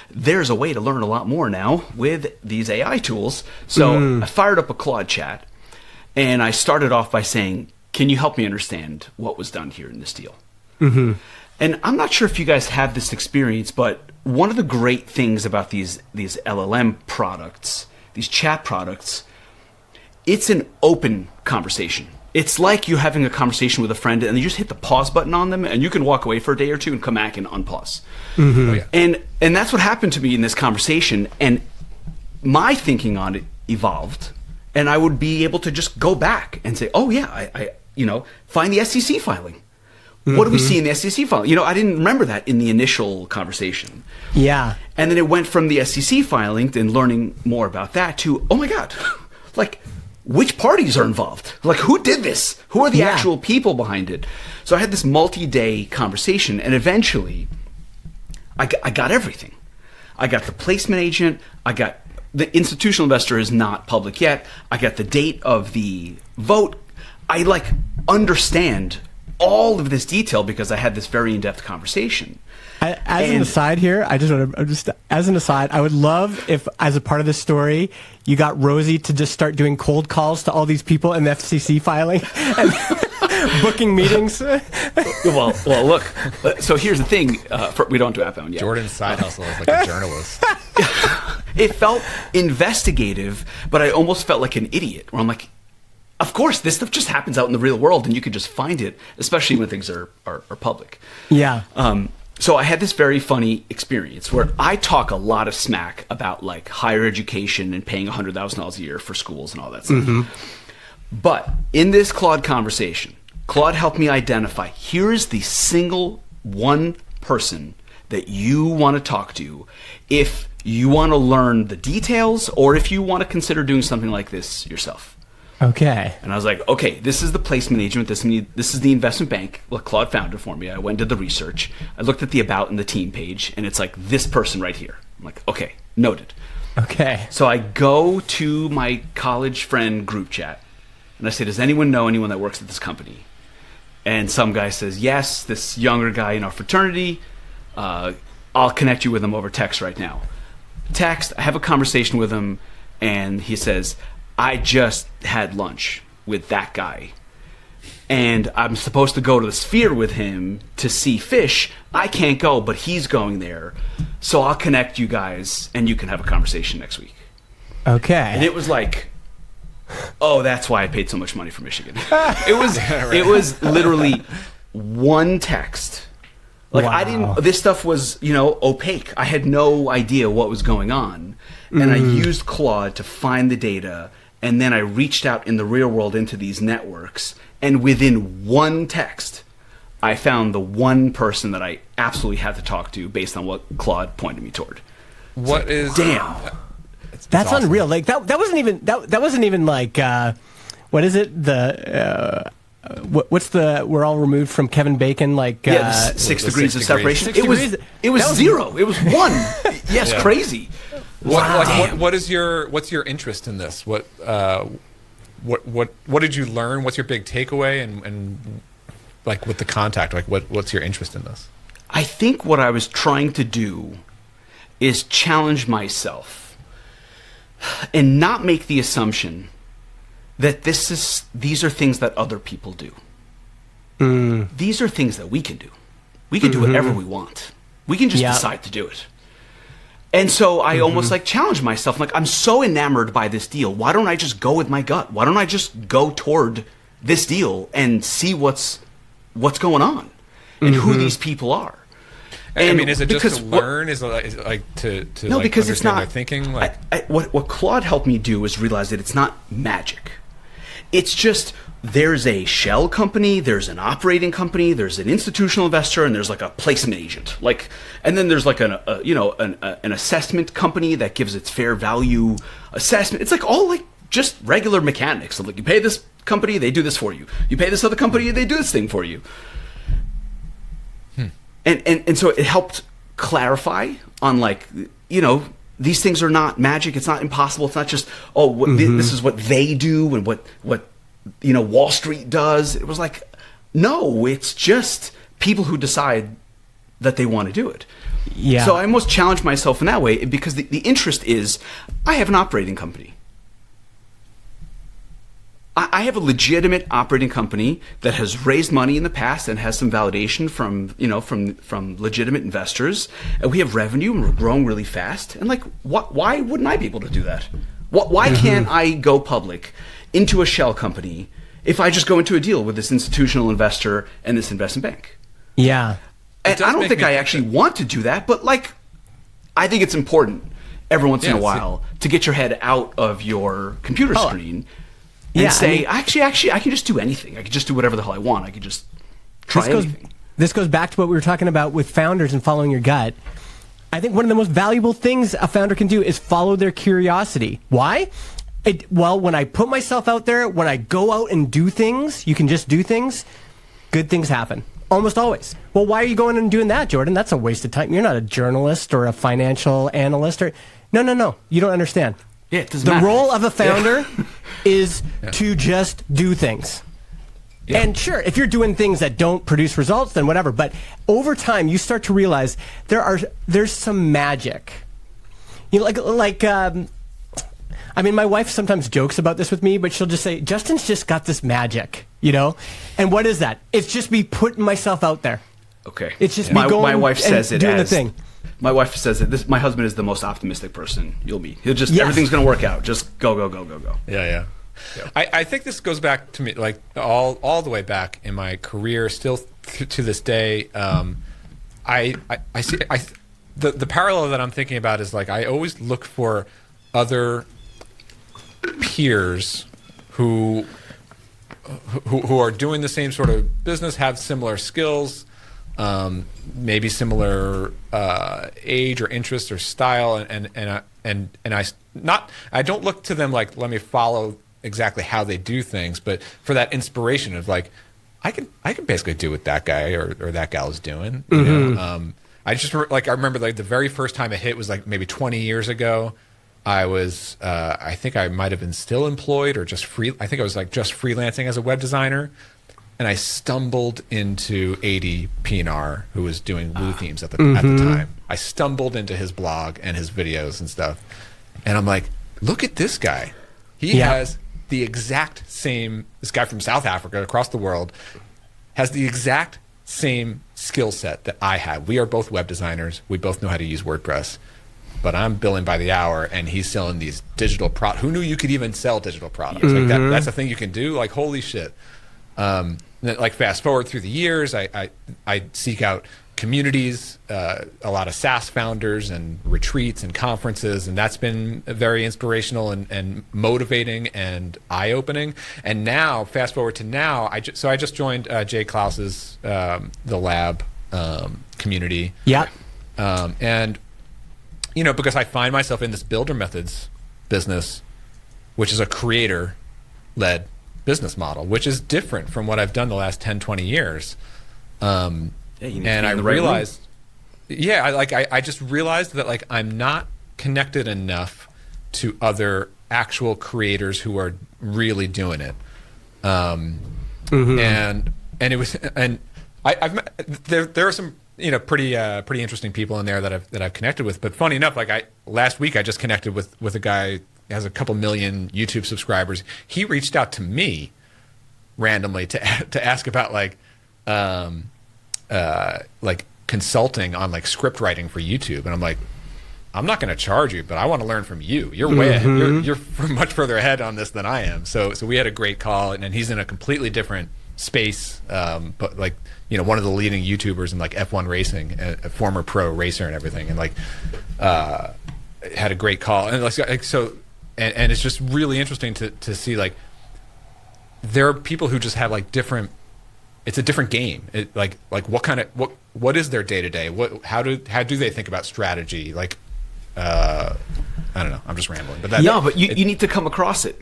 there's a way to learn a lot more now with these AI tools. So I fired up a Claude chat, and I started off by saying, can you help me understand what was done here in this deal? Mm-hmm. And I'm not sure if you guys have this experience, but one of the great things about these LLM products, these chat products, it's an open conversation. It's like you having a conversation with a friend, and you just hit the pause button on them, and you can walk away for a day or two and come back and unpause. Mm-hmm. Oh, yeah. And that's what happened to me in this conversation. And my thinking on it evolved, and I would be able to just go back and say, oh yeah, I find the SEC filing. What do we see in the SEC filing? I didn't remember that in the initial conversation. Yeah. And then it went from the SEC filing and learning more about that to, oh my God, like, which parties are involved? Like, who did this? Who are the actual people behind it? So I had this multi-day conversation, and eventually I got everything. I got the placement agent. I got the institutional investor is not public yet. I got the date of the vote. I understand all of this detail because I had this very in-depth conversation. As an aside here, as an aside, I would love if, as a part of this story, you got Rosie to just start doing cold calls to all these people in the FCC filing and booking meetings. Well, look. So here's the thing: we don't do outbound yet. Jordan's side hustle is like a journalist. It felt investigative, but I almost felt like an idiot. Where I'm like, of course, this stuff just happens out in the real world, and you can just find it, especially when things are public. Yeah. So I had this very funny experience where I talk a lot of smack about higher education and paying $100,000 a year for schools and all that stuff. Mm-hmm. But in this Claude conversation, Claude helped me identify, here is the single one person that you want to talk to if you want to learn the details or if you want to consider doing something like this yourself. Okay. And I was like, okay, this is the placement agent. This is the investment bank. Well, Claude found it for me. I went and did the research. I looked at the about and the team page, and it's like this person right here. I'm like, okay, noted. Okay. So I go to my college friend group chat, and I say, does anyone know anyone that works at this company? And some guy says, yes, this younger guy in our fraternity. I'll connect you with him over text right now. Text, I have a conversation with him, and he says, I just had lunch with that guy, and I'm supposed to go to the Sphere with him to see fish. I can't go, but he's going there, so I'll connect you guys, and you can have a conversation next week. Okay. And it was like, oh, that's why I paid so much money for Michigan. It was literally one text. Wow. This stuff was, opaque. I had no idea what was going on. And I used Claude to find the data, and then I reached out in the real world into these networks, and within one text, I found the one person that I absolutely had to talk to based on what Claude pointed me toward. Damn. That's awesome. unreal. That wasn't even like what is it? What's the we're all removed from Kevin Bacon the 6 degrees of separation. It was zero. It was one. Yes, yeah. Crazy. What's your interest in this? What did you learn? What's your big takeaway? And with the contact, what's your interest in this? I think what I was trying to do is challenge myself and not make the assumption that these are things that other people do. These are things that we can do. We can do whatever we want. We can just decide to do it. And so I almost challenge myself. I'm so enamored by this deal. Why don't I just go with my gut? Why don't I just go toward this deal and see what's going on and who these people are? And, is it just to learn? Is it to no, because it's not their thinking? What Claude helped me do is realize that it's not magic. It's just there's a shell company, there's an operating company, there's an institutional investor, and there's a placement agent. And then there's an assessment company that gives its fair value assessment. It's all just regular mechanics. You pay this company, they do this for you. You pay this other company, they do this thing for you. And so it helped clarify on like, these things are not magic. It's not impossible. It's not just, this is what they do and what Wall Street does. It was like, no, it's just people who decide that they want to do it. Yeah. So I almost challenge myself in that way because the interest is, I have an operating company. I have a legitimate operating company that has raised money in the past and has some validation from legitimate investors. And we have revenue and we're growing really fast. And like, why wouldn't I be able to do that? Why can't I go public into a shell company if I just go into a deal with this institutional investor and this investment bank? Yeah. And I don't think I actually want to do that, but like, I think it's important every once in a while to get your head out of your computer screen. And say, actually, I can just do anything. I can just do whatever the hell I want. I can just try anything. This goes back to what we were talking about with founders and following your gut. I think one of the most valuable things a founder can do is follow their curiosity. Why? When I put myself out there, when I go out and do things, you can just do things, good things happen. Almost always. Well, why are you going and doing that, Jordan? That's a waste of time. You're not a journalist or a financial analyst. No. You don't understand. Yeah, it doesn't matter. The role of a founder is to just do things. Yeah. And sure, if you're doing things that don't produce results, then whatever. But over time, you start to realize there's some magic. My wife sometimes jokes about this with me, but she'll just say, Justin's just got this magic, And what is that? It's just me putting myself out there. Okay. It's just me going my wife says and it doing as, the thing. My wife says that my husband is the most optimistic person you'll meet. He'll just, everything's going to work out. Just go. Yeah. I think this goes back to me, like all the way back in my career, still to this day. I see the parallel that I'm thinking about is like I always look for other peers who are doing the same sort of business, have similar skills. Maybe similar age or interest or style, and I don't look to them like let me follow exactly how they do things, but for that inspiration of like I can basically do what that guy or that gal is doing. I remember like the very first time it hit was like maybe 20 years ago. I was I think I might have been still employed or just free. I think I was like just freelancing as a web designer. And I stumbled into AD P&R, who was doing Woo themes at the time. I stumbled into his blog and his videos and stuff. And I'm like, look at this guy. He has the exact same, this guy from South Africa across the world, has the exact same skill set that I have. We are both web designers. We both know how to use WordPress. But I'm billing by the hour, and he's selling these digital products. Who knew you could even sell digital products? Like that's a thing you can do? Like, holy shit. Like fast forward through the years, I seek out communities, a lot of SaaS founders and retreats and conferences, and that's been very inspirational and motivating and eye-opening. And now, fast forward to now, I just joined Jay Klaus's The Lab community. Yeah. And because I find myself in this builder methods business, which is a creator-led business model, which is different from what I've done the last 10, 20 years. And I realized, I just realized that like I'm not connected enough to other actual creators who are really doing it. And it was, and I've met, there are some pretty interesting people in there that I've connected with. But funny enough, like last week I just connected with a guy. Has a couple million YouTube subscribers. He reached out to me randomly to ask about like consulting on like script writing for YouTube, and I'm like, I'm not going to charge you, but I want to learn from you. You're way ahead. You're much further ahead on this than I am. So we had a great call, and he's in a completely different space, but like one of the leading YouTubers in like F1 racing, a former pro racer and everything, and like had a great call, and like so. And it's just really interesting to see like there are people who just have like different. It's a different game. Like what is their day to day? How do they think about strategy? Like I don't know. I'm just rambling. But you need to come across it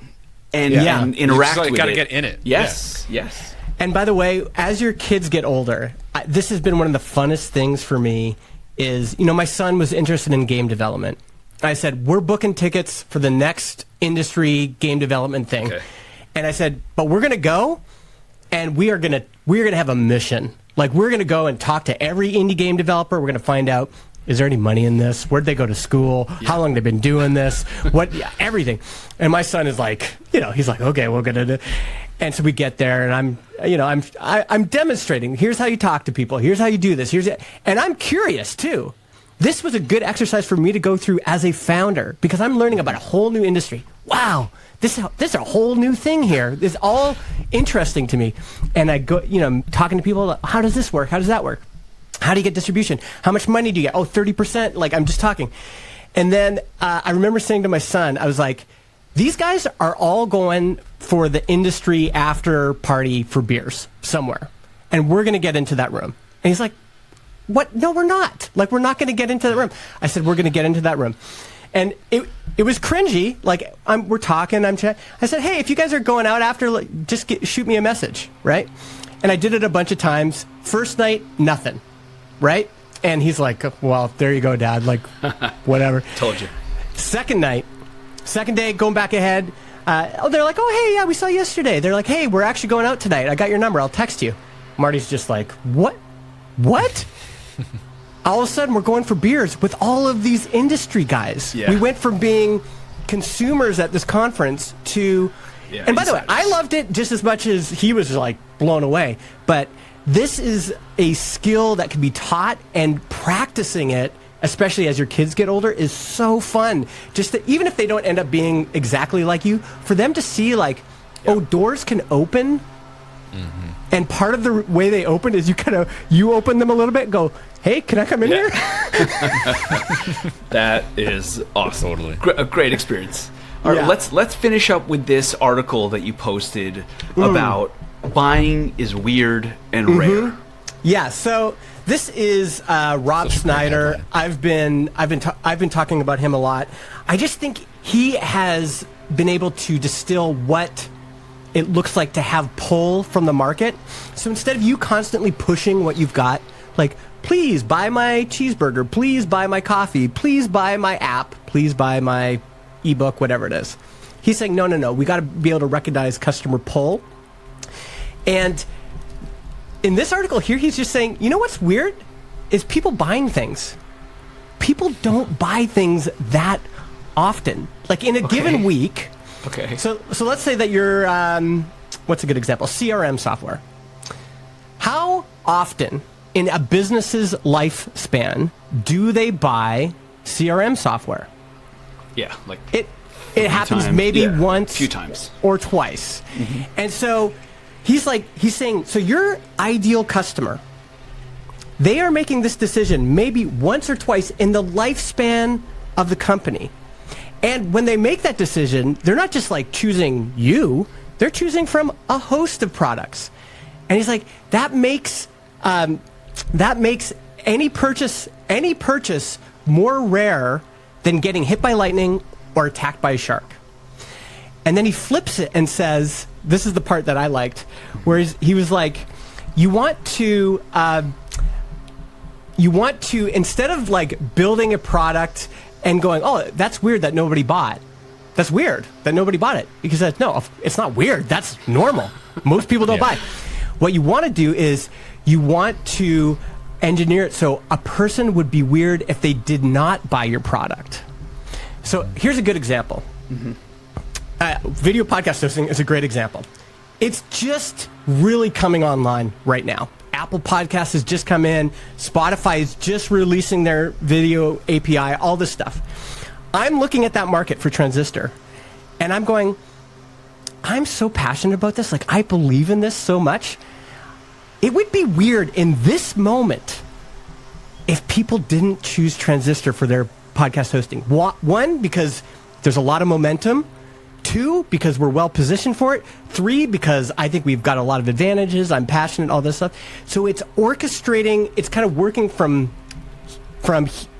and interact with it. Got to get in it. Yes. And by the way, as your kids get older, this has been one of the funnest things for me is, my son was interested in game development. I said, we're booking tickets for the next industry game development thing. Okay. And I said, but we're going to go and we're going to have a mission. Like, we're going to go and talk to every indie game developer. We're going to find out, is there any money in this? Where'd they go to school? Yeah. How long they've been doing this? Everything. And my son is like, he's like, okay, we're going to do. And so we get there, and I'm demonstrating. Here's how you talk to people. Here's how you do this. And I'm curious too. This was a good exercise for me to go through as a founder, because I'm learning about a whole new industry. Wow, this is a whole new thing here. It's all interesting to me. And I go, I'm talking to people. How does this work? How does that work? How do you get distribution? How much money do you get? Oh, 30%. Like, I'm just talking. And then I remember saying to my son, I was like, these guys are all going for the industry after party for beers somewhere. And we're going to get into that room. And he's like, what? No, we're not. Like, we're not going to get into that room. I said, we're going to get into that room. And it was cringy. Like, we're talking, I'm chatting. I said, hey, if you guys are going out after, like, just shoot me a message, right? And I did it a bunch of times. First night, nothing, right? And he's like, well, there you go, Dad. Like, whatever. Told you. Second day, going back ahead. They're like, oh, hey, yeah, we saw you yesterday. They're like, hey, we're actually going out tonight. I got your number. I'll text you. Marty's just like, what? All of a sudden, we're going for beers with all of these industry guys. Yeah. We went from being consumers at this conference to... Yeah, and by the way, I loved it just as much as he was, like, blown away. But this is a skill that can be taught, and practicing it, especially as your kids get older, is so fun. Just to, even if they don't end up being exactly like you, for them to see, like, oh, doors can open. Mm-hmm. And part of the way they open is you open them a little bit and go, hey, can I come in here? That is awesome. Totally. A great experience. All right, let's finish up with this article that you posted about buying is weird and rare. Yeah, so this is Rob Schneider. I've been talking about him a lot. I just think he has been able to distill what it looks like to have pull from the market. So instead of you constantly pushing what you've got, like, please buy my cheeseburger, please buy my coffee, please buy my app, please buy my ebook, whatever it is. He's saying, no, we got to be able to recognize customer pull. And in this article here, he's just saying, you know what's weird? Is people buying things. People don't buy things that often. Like, in a given week. Okay. So let's say that you're, what's a good example? CRM software. How often in a business's lifespan do they buy CRM software? Yeah, like it happens maybe once, a few times, or twice. Mm-hmm. And so he's saying, so your ideal customer, they are making this decision maybe once or twice in the lifespan of the company. And when they make that decision, they're not just like choosing you, they're choosing from a host of products. And he's like, that makes any purchase more rare than getting hit by lightning or attacked by a shark. And then he flips it and says, this is the part that I liked, where he was like, you want to, instead of like building a product and going, oh, that's weird that nobody bought. That's weird that nobody bought it. Because no, it's not weird. That's normal. Most people don't buy. What you want to do is you want to engineer it so a person would be weird if they did not buy your product. So here's a good example. Mm-hmm. Video podcast hosting is a great example. It's just really coming online right now. Apple Podcasts has just come in. Spotify is just releasing their video API, all this stuff. I'm looking at that market for Transistor, and I'm going, I'm so passionate about this. Like, I believe in this so much. It would be weird in this moment if people didn't choose Transistor for their podcast hosting. One, because there's a lot of momentum. Two, because we're well positioned for it. Three, because I think we've got a lot of advantages. I'm passionate, all this stuff. So it's orchestrating, it's kind of working from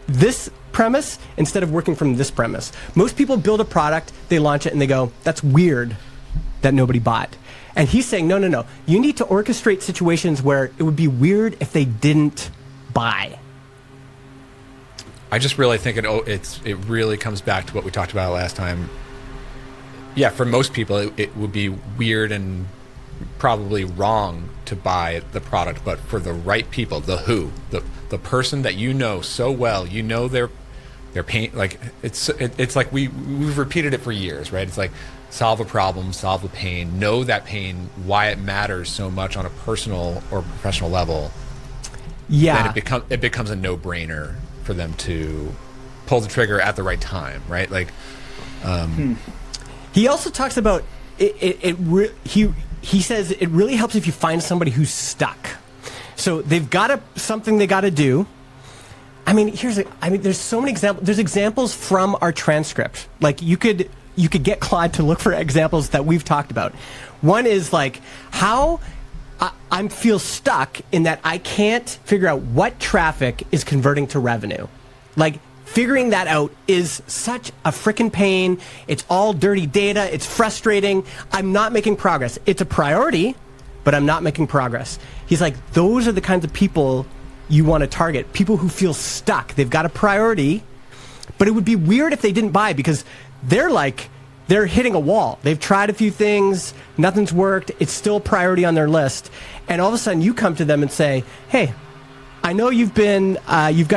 this premise instead of working from this premise. Most people build a product, they launch it, and they go, that's weird that nobody bought. And he's saying, no. You need to orchestrate situations where it would be weird if they didn't buy. I just really think it really comes back to what we talked about last time. Yeah, for most people, it would be weird and probably wrong to buy the product, but for the right people, the person that you know so well, you know their pain. Like it's like we've repeated it for years, right? It's like solve a problem, solve the pain, know that pain, why it matters so much on a personal or professional level. Yeah, then it becomes a no-brainer for them to pull the trigger at the right time, right? Like, he also talks about he says it really helps if you find somebody who's stuck. So they've got something they got to do. I mean, there's so many examples. There's examples from our transcript. Like you could get Claude to look for examples that we've talked about. One is like how I feel stuck in that I can't figure out what traffic is converting to revenue. Like figuring that out is such a freaking pain. It's all dirty data. It's frustrating. I'm not making progress. It's a priority, but I'm not making progress. He's like, those are the kinds of people you want to target. People who feel stuck. They've got a priority, but it would be weird if they didn't buy because they're hitting a wall. They've tried a few things. Nothing's worked. It's still a priority on their list. And all of a sudden you come to them and say, hey, I know you've got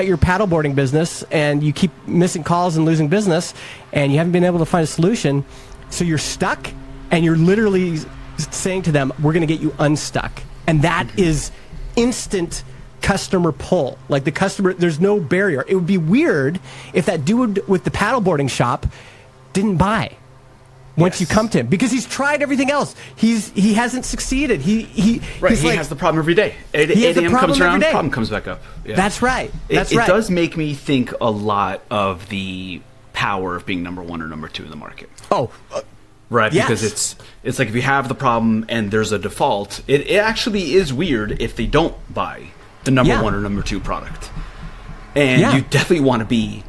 your paddleboarding business and you keep missing calls and losing business and you haven't been able to find a solution. So you're stuck and you're literally saying to them, we're going to get you unstuck. And that is instant customer pull. Like the customer, there's no barrier. It would be weird if that dude with the paddleboarding shop didn't buy once you come to him because he's tried everything else. He hasn't succeeded. He has the problem every day. 8 a.m. comes around, problem comes back up. Yeah. That's right. It does make me think a lot of the power of being number one or number two in the market. Oh, right. Yes. Because it's like if you have the problem and there's a default, it actually is weird if they don't buy the number one or number two product. And you definitely want to be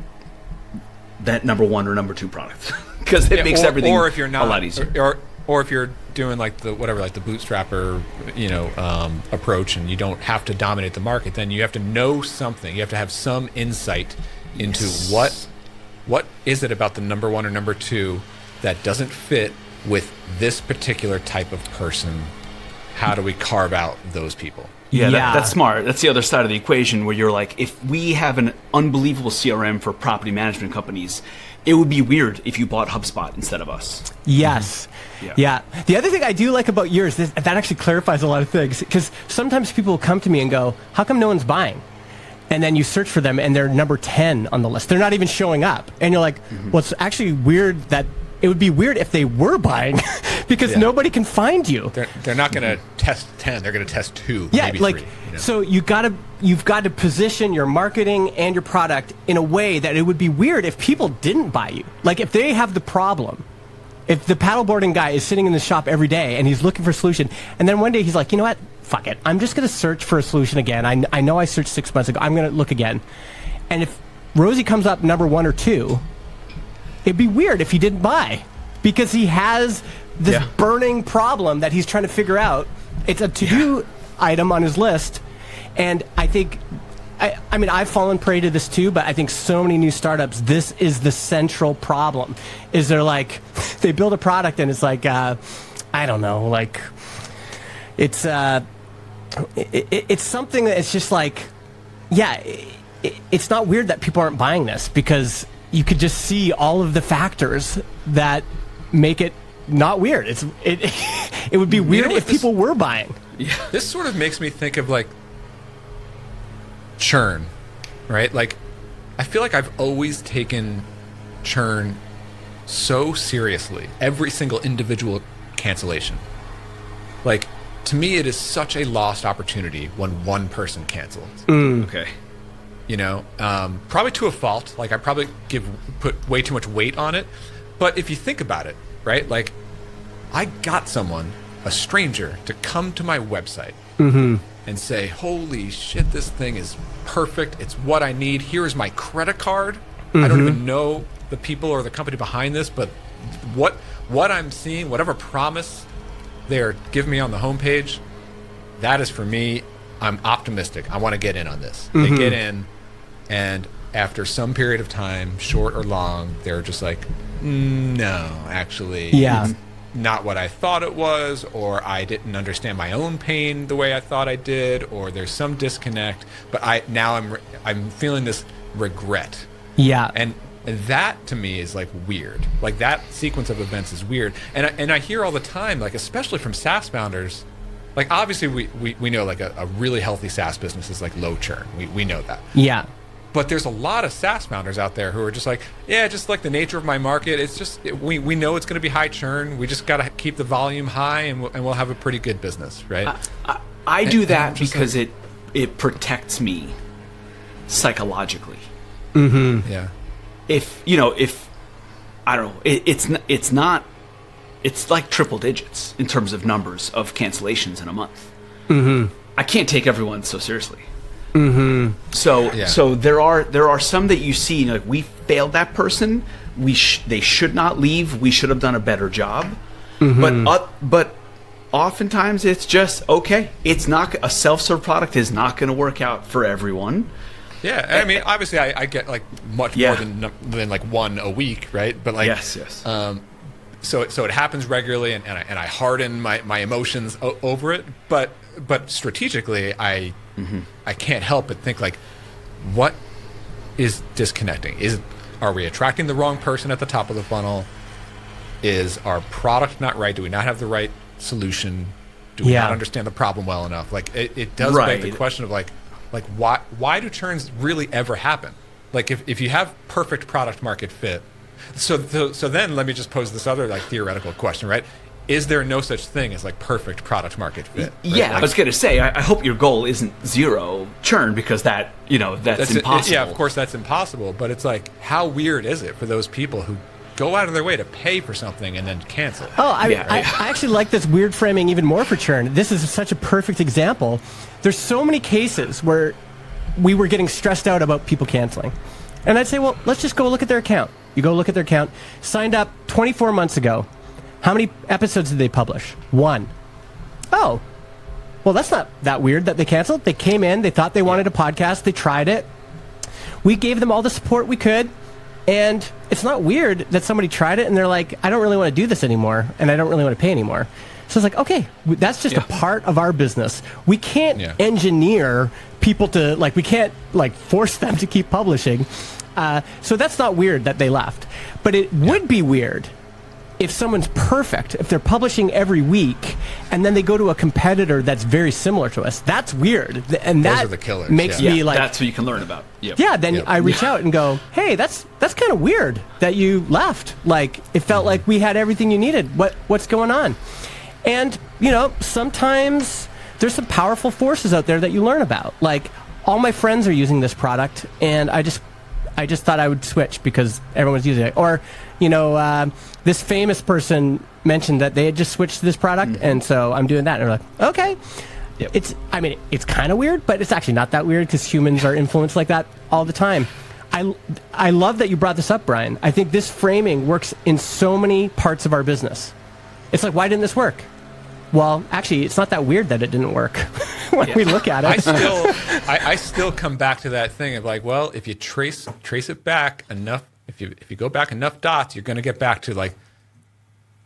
that number one or number two product. Because it makes everything or if you're not, a lot easier. Or if you're doing like the bootstrapper, approach, and you don't have to dominate the market, then you have to know something. You have to have some insight into what is it about the number one or number two that doesn't fit with this particular type of person. How do we carve out those people? Yeah, that's smart. That's the other side of the equation where you're like, if we have an unbelievable CRM for property management companies, it would be weird if you bought HubSpot instead of us. Yes. Yeah. The other thing I do like about yours, that actually clarifies a lot of things, because sometimes people will come to me and go, how come no one's buying? And then you search for them and they're number 10 on the list. They're not even showing up. And you're like, well, it's actually weird that it would be weird if they were buying because nobody can find you. They're not going to test 10. They're going to test 2, maybe 3. So you've got to position your marketing and your product in a way that it would be weird if people didn't buy you. Like if they have the problem, if the paddleboarding guy is sitting in the shop every day and he's looking for a solution, and then one day he's like, you know what? Fuck it. I'm just going to search for a solution again. I know I searched 6 months ago. I'm going to look again. And if Rosie comes up number 1 or 2, it'd be weird if he didn't buy because he has this burning problem that he's trying to figure out. It's a to-do item on his list. And I think, I mean, I've fallen prey to this too, but I think so many new startups, this is the central problem. Is they're like, they build a product and it's like, I don't know, like, it's something that it's just like, it's not weird that people aren't buying this because you could just see all of the factors that make it not weird. It would be weird if people were buying. Yeah. This sort of makes me think of like churn, right? Like I feel like I've always taken churn so seriously. Every single individual cancellation. Like to me it is such a lost opportunity when one person cancels. Okay. You know, probably to a fault. Like I probably put way too much weight on it. But if you think about it, right? Like I got someone, a stranger, to come to my website and say, holy shit, this thing is perfect. It's what I need. Here is my credit card. I don't even know the people or the company behind this, but what I'm seeing, whatever promise they're giving me on the homepage, that is for me. I'm optimistic. I want to get in on this. They get in, and after some period of time, short or long, they're just like, no, actually, Yeah. it's not what I thought it was, or I didn't understand my own pain the way I thought I did, or there's some disconnect. But I'm feeling this regret, Yeah. and that to me is like weird. Like that sequence of events is weird, and I hear all the time, like especially from SaaS founders. Like obviously we know like a really healthy SaaS business is like low churn. We know that. Yeah. But there's a lot of SaaS founders out there who are just like, yeah, just like the nature of my market. It's just, we know it's going to be high churn. We just got to keep the volume high and we'll have a pretty good business, right? I do that because it protects me psychologically. Mm-hmm. Yeah. If I don't know, it's like triple digits in terms of numbers of cancellations in a month. Mm-hmm. I can't take everyone so seriously. Mm-hmm. So there are some that you see, like, we failed that person. They should not leave. We should have done a better job. Mm-hmm. But oftentimes it's just okay. It's not a self-serve product is not going to work out for everyone. Yeah, I mean, obviously, I get like much more than like one a week, right? But like, yes. So it happens regularly, and I harden my emotions over it. But strategically, I can't help but think like, what is disconnecting? Are we attracting the wrong person at the top of the funnel? Is our product not right? Do we not have the right solution? Do we not understand the problem well enough? Like it does beg the question of like why do churns really ever happen? Like if you have perfect product market fit, so then let me just pose this other like theoretical question, right? Is there no such thing as like perfect product market fit? Right? Yeah, like, I was going to say, I hope your goal isn't zero churn, because that's impossible. Yeah, of course that's impossible. But it's like, how weird is it for those people who go out of their way to pay for something and then cancel? I actually like this weird framing even more for churn. This is such a perfect example. There's so many cases where we were getting stressed out about people canceling. And I'd say, well, let's just go look at their account. You go look at their account. Signed up 24 months ago. How many episodes did they publish? 1. Oh, well, that's not that weird that they canceled. They came in, they thought they wanted a podcast, they tried it. We gave them all the support we could, and it's not weird that somebody tried it and they're like, I don't really want to do this anymore, and I don't really want to pay anymore. So it's like, okay, that's just a part of our business. We can't engineer people to, like, we can't, like, force them to keep publishing. So that's not weird that they left. But it would be weird if someone's perfect, if they're publishing every week, and then they go to a competitor that's very similar to us. That's weird. And those that are the killers, makes me like... That's what you can learn about. Yep. Yeah, then I reach out and go, hey, that's kind of weird that you left. Like, it felt like we had everything you needed. What's going on? And, sometimes there's some powerful forces out there that you learn about. Like, all my friends are using this product, and I just thought I would switch because everyone's using it. Or, this famous person mentioned that they had just switched to this product, and so I'm doing that. And they're like, okay. Yep. It's kind of weird, but it's actually not that weird because humans are influenced like that all the time. I love that you brought this up, Brian. I think this framing works in so many parts of our business. It's like, why didn't this work? Well, actually, it's not that weird that it didn't work when we look at it. I still come back to that thing of like, well, if you trace it back enough, if you go back enough dots, you're going to get back to like,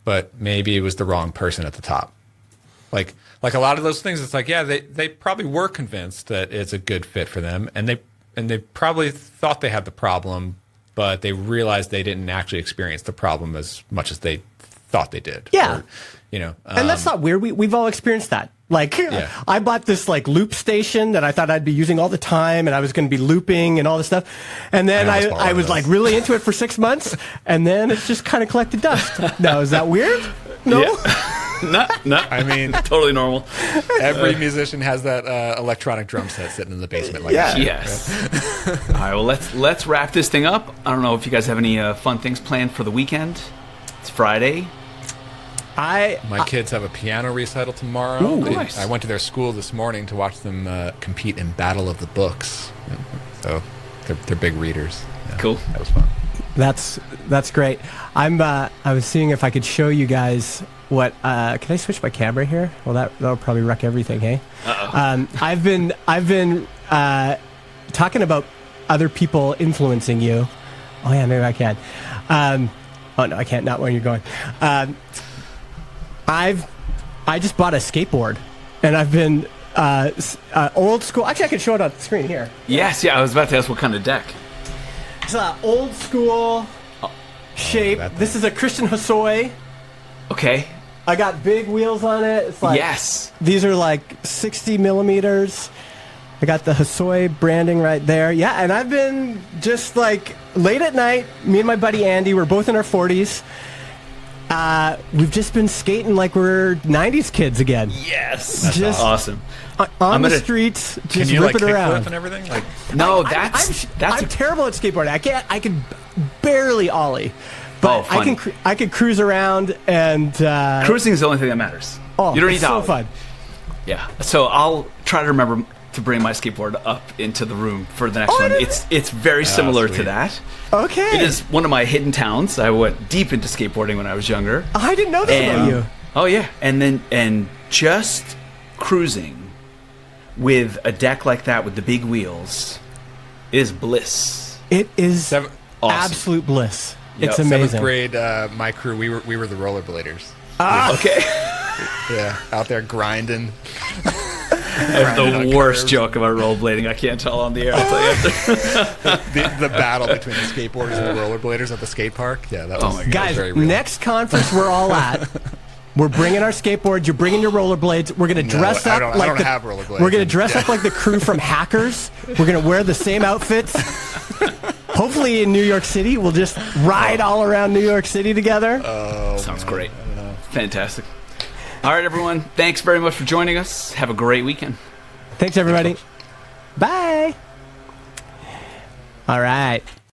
but maybe it was the wrong person at the top. Like a lot of those things, it's like, yeah, they probably were convinced that it's a good fit for them, and they probably thought they had the problem, but they realized they didn't actually experience the problem as much as they thought they did. Yeah. Or, and that's not weird. We've all experienced that. Like, I bought this like loop station that I thought I'd be using all the time, and I was going to be looping and all this stuff. And then I was like really into it for 6 months, and then it's just kind of collected dust. Now, is that weird? No. Yeah. No. I mean, totally normal. Every musician has that electronic drum set sitting in the basement. Like that. Yes. All right. Well, let's wrap this thing up. I don't know if you guys have any fun things planned for the weekend. It's Friday. My kids have a piano recital tomorrow. Ooh, nice. I went to their school this morning to watch them compete in Battle of the Books. So they're big readers. Yeah, cool. That was fun. That's great. I was seeing if I could show you guys what. Can I switch my camera here? Well, that'll probably wreck everything. Hey. Uh-oh. I've been talking about other people influencing you. Oh yeah, maybe I can. Oh no, I can't. Not where you're going. I just bought a skateboard, and I've been old school. Actually, I can show it on the screen here. Yes, yeah. I was about to ask what kind of deck. It's old school shape. This is a Christian Hosoi. Okay. I got big wheels on it. It's like, yes. These are like 60 millimeters. I got the Hosoi branding right there. Yeah, and I've been just like late at night, me and my buddy Andy, we're both in our 40s. We've just been skating like we're 90s kids again. Yes. That's just awesome. On the streets, just Can you rip like it around. kickflip and everything? Like, no, I'm terrible at skateboarding. I can barely ollie. But I can cruise around and cruising is the only thing that matters. Oh, you don't need it's to so ollie. fun. Yeah. So I'll try to remember to bring my skateboard up into the room for the next one. It's very similar to that. Okay. It is one of my hidden talents. I went deep into skateboarding when I was younger. I didn't know this about you. Oh yeah, and just cruising with a deck like that with the big wheels is bliss. It is Awesome. absolute bliss. Yep. It's amazing. 7th grade, my crew, we were the rollerbladers. Okay. Yeah, out there grinding. I have the worst joke about rollerblading. I can't tell on the air. I'll tell you after. the battle between the skateboarders and the rollerbladers at the skate park. Yeah, that was, guys. very real. Next conference we're all at, we're bringing our skateboards. You're bringing your rollerblades. We're gonna dress up I don't have rollerblades. We're gonna dress up like the crew from Hackers. We're gonna wear the same outfits. Hopefully in New York City, we'll just ride all around New York City together. Sounds great. Fantastic. All right, everyone. Thanks very much for joining us. Have a great weekend. Thanks, everybody. Bye. All right.